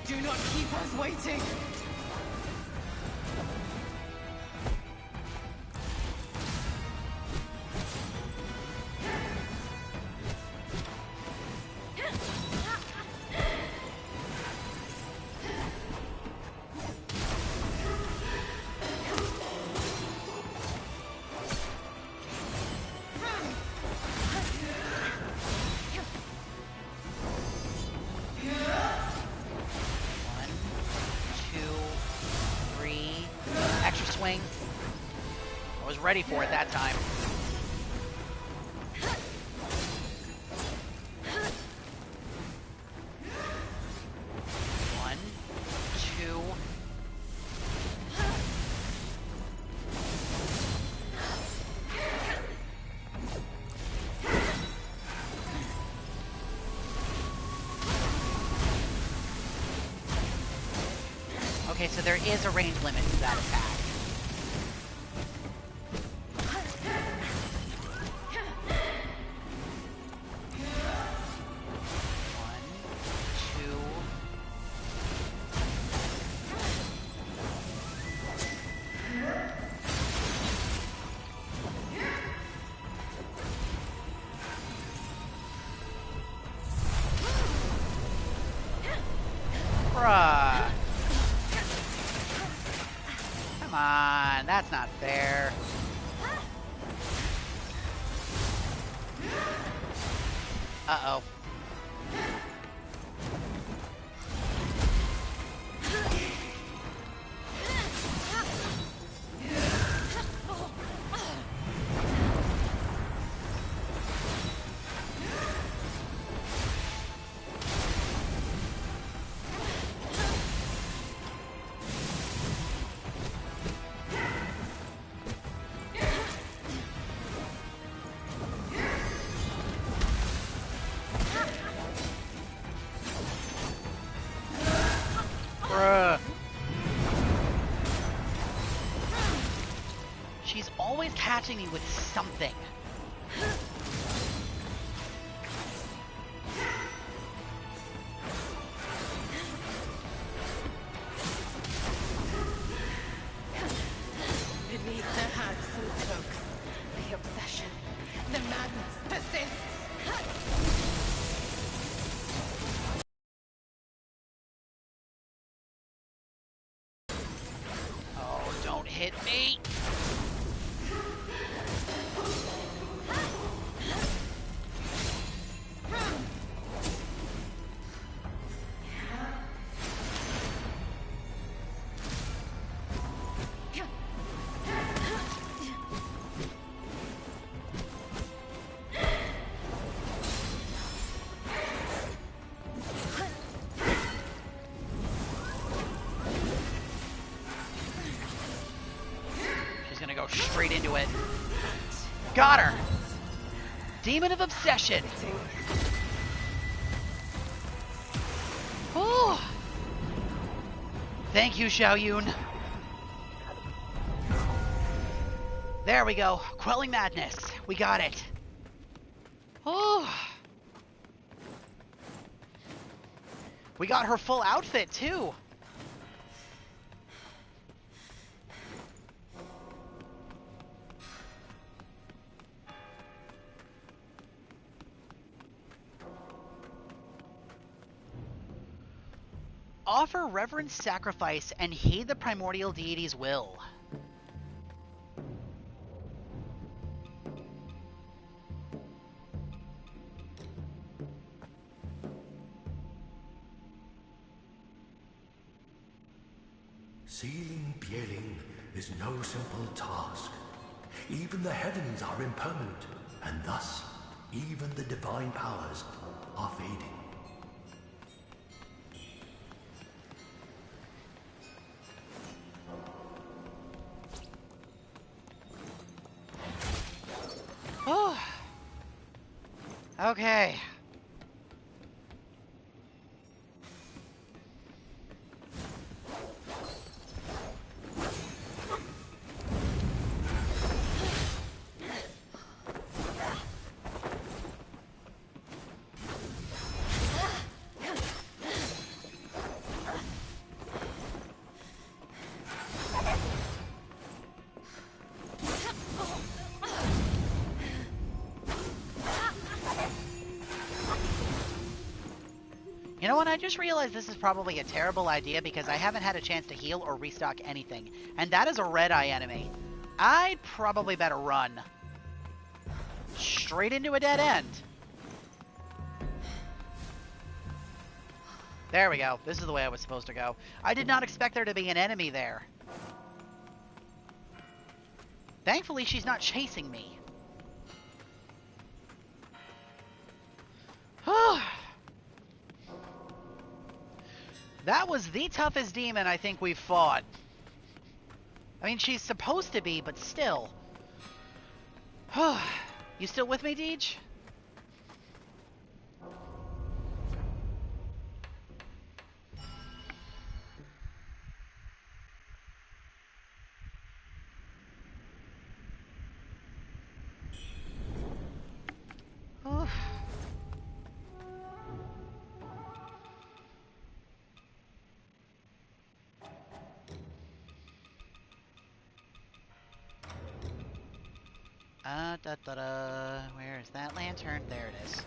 Do not keep us waiting. ready for it that time. One, two. Okay, so there is a range limit to that attack. Bruh. Come on, that's not fair. Uh-oh. Bruh. She's always catching me with something. Beneath the handsome cloaks, the obsession, the madness persists. Oh, don't hit me. She's gonna go straight into it. Got her! Demon of Obsession! Whew. Thank you, Xiaoyun. There we go. Quelling Madness. We got it. Whew. We got her full outfit, too. Offer reverent sacrifice and heed the primordial deity's will. Sealing Bieling is no simple task. Even the heavens are impermanent, and thus, even the divine powers are fading. Oh. Okay. You know what, I just realized this is probably a terrible idea because I haven't had a chance to heal or restock anything. And that is a red-eye enemy. I'd probably better run. Straight into a dead end. There we go. This is the way I was supposed to go. I did not expect there to be an enemy there. Thankfully, she's not chasing me. That was the toughest demon I think we've fought. I mean, she's supposed to be, but still. You still with me, Deej? Where is that lantern? There it is.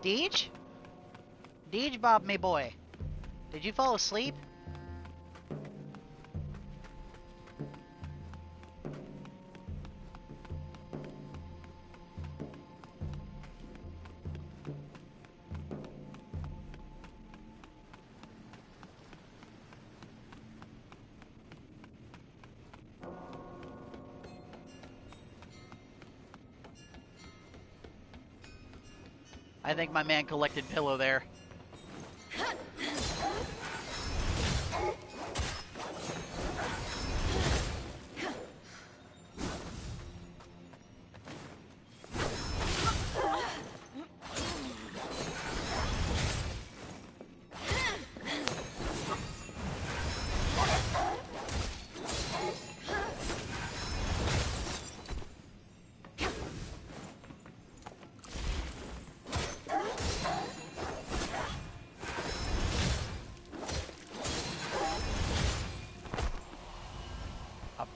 Deej? Deej Bob, me boy. Did you fall asleep? I think my man collected pillow there.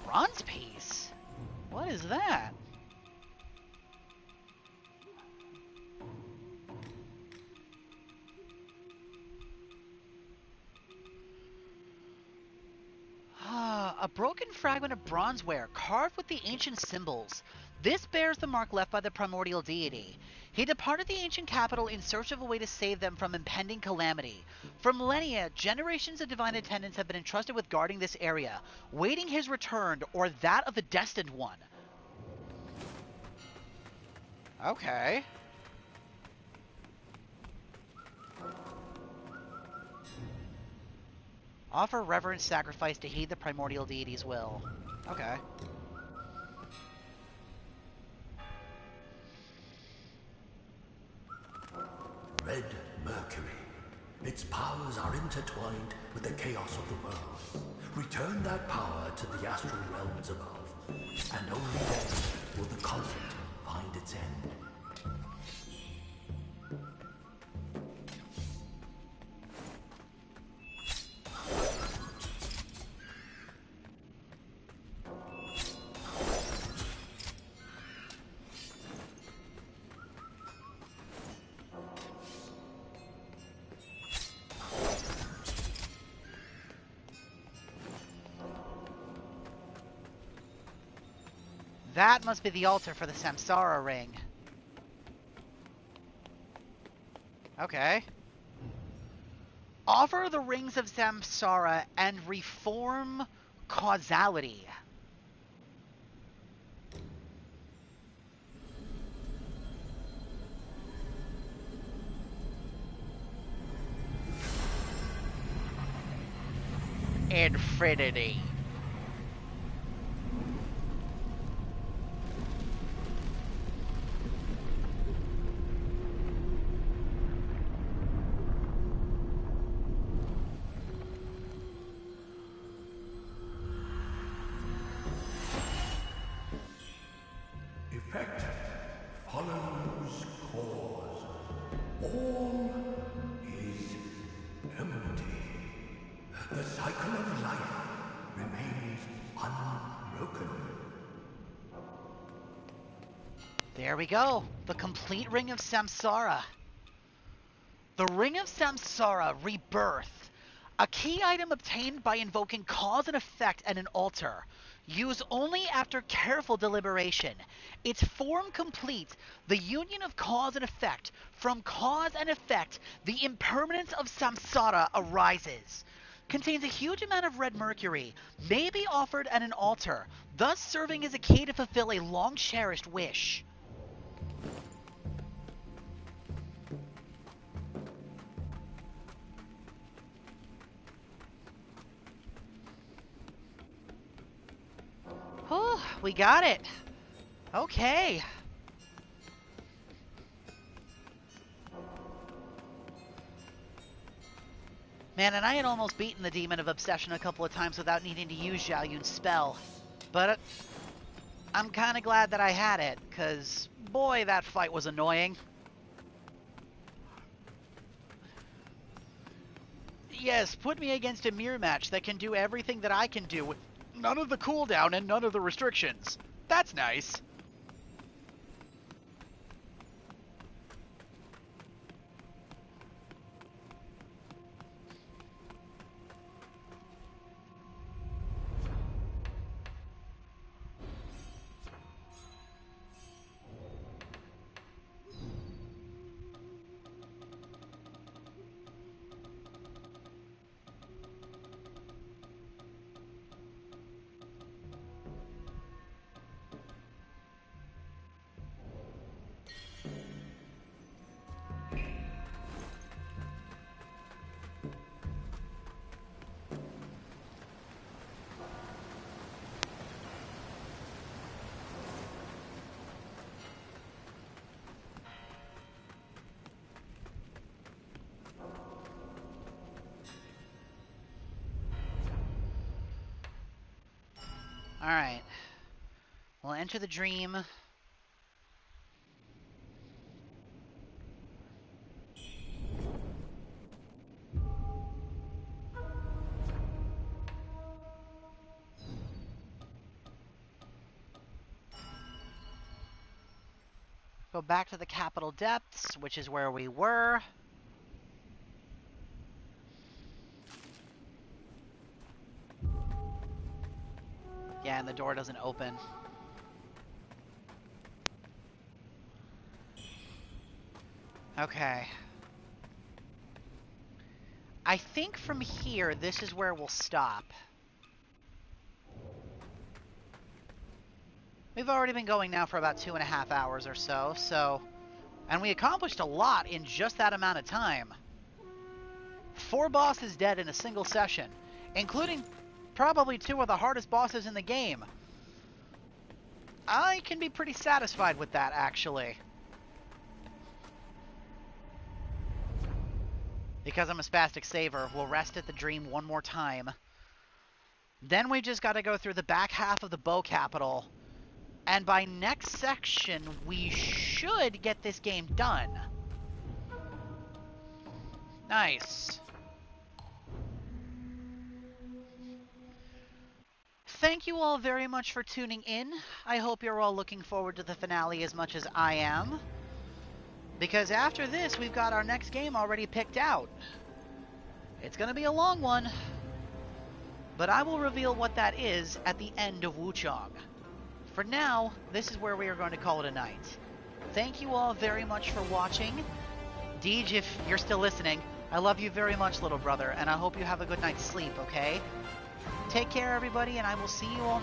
Bronze piece? What is that? A broken fragment of bronzeware carved with the ancient symbols. This bears the mark left by the primordial deity. He departed the ancient capital in search of a way to save them from impending calamity. For millennia, generations of divine attendants have been entrusted with guarding this area, waiting his return or that of the destined one. Okay. Offer reverent sacrifice to heed the primordial deity's will. Okay. Red Mercury. Its powers are intertwined with the chaos of the world. Return that power to the astral realms above, and only then will the conflict find its end. That must be the altar for the Samsara ring. Okay. Offer the rings of Samsara and reform causality. Infinity. Effect follows cause. All is empty. The cycle of life remains unbroken. There we go. The complete ring of Samsara. The ring of Samsara, rebirth. A key item obtained by invoking cause and effect at an altar. Used only after careful deliberation. Its form complete, the union of cause and effect. From cause and effect, the impermanence of Samsara arises. contains a huge amount of red mercury, may be offered at an altar, thus serving as a key to fulfill a long-cherished wish. Oh, we got it. Okay. Man, and I had almost beaten the Demon of Obsession a couple of times without needing to use Zhao Yun's spell. But I'm kind of glad that I had it, because boy, that fight was annoying. Yes, put me against a mirror match that can do everything that I can do with none of the cooldown and none of the restrictions. That's nice. Alright. We'll enter the dream. Go back to the capital depths, which is where we were. Yeah, and the door doesn't open. Okay. I think from here, this is where we'll stop. We've already been going now for about 2.5 hours or so, and we accomplished a lot in just that amount of time. 4 bosses dead in a single session, including probably 2 of the hardest bosses in the game. I can be pretty satisfied with that, actually. Because I'm a spastic saver, we'll rest at the dream one more time. Then we just gotta go through the back half of the Bow Capital. And by next section, we should get this game done. Nice. Thank you all very much for tuning in. I hope you're all looking forward to the finale as much as I am. Because after this, we've got our next game already picked out. It's going to be a long one. But I will reveal what that is at the end of WUCHANG. For now, this is where we are going to call it a night. Thank you all very much for watching. Deej, if you're still listening, I love you very much, little brother, and I hope you have a good night's sleep, okay? Take care, everybody, and I will see you all next time.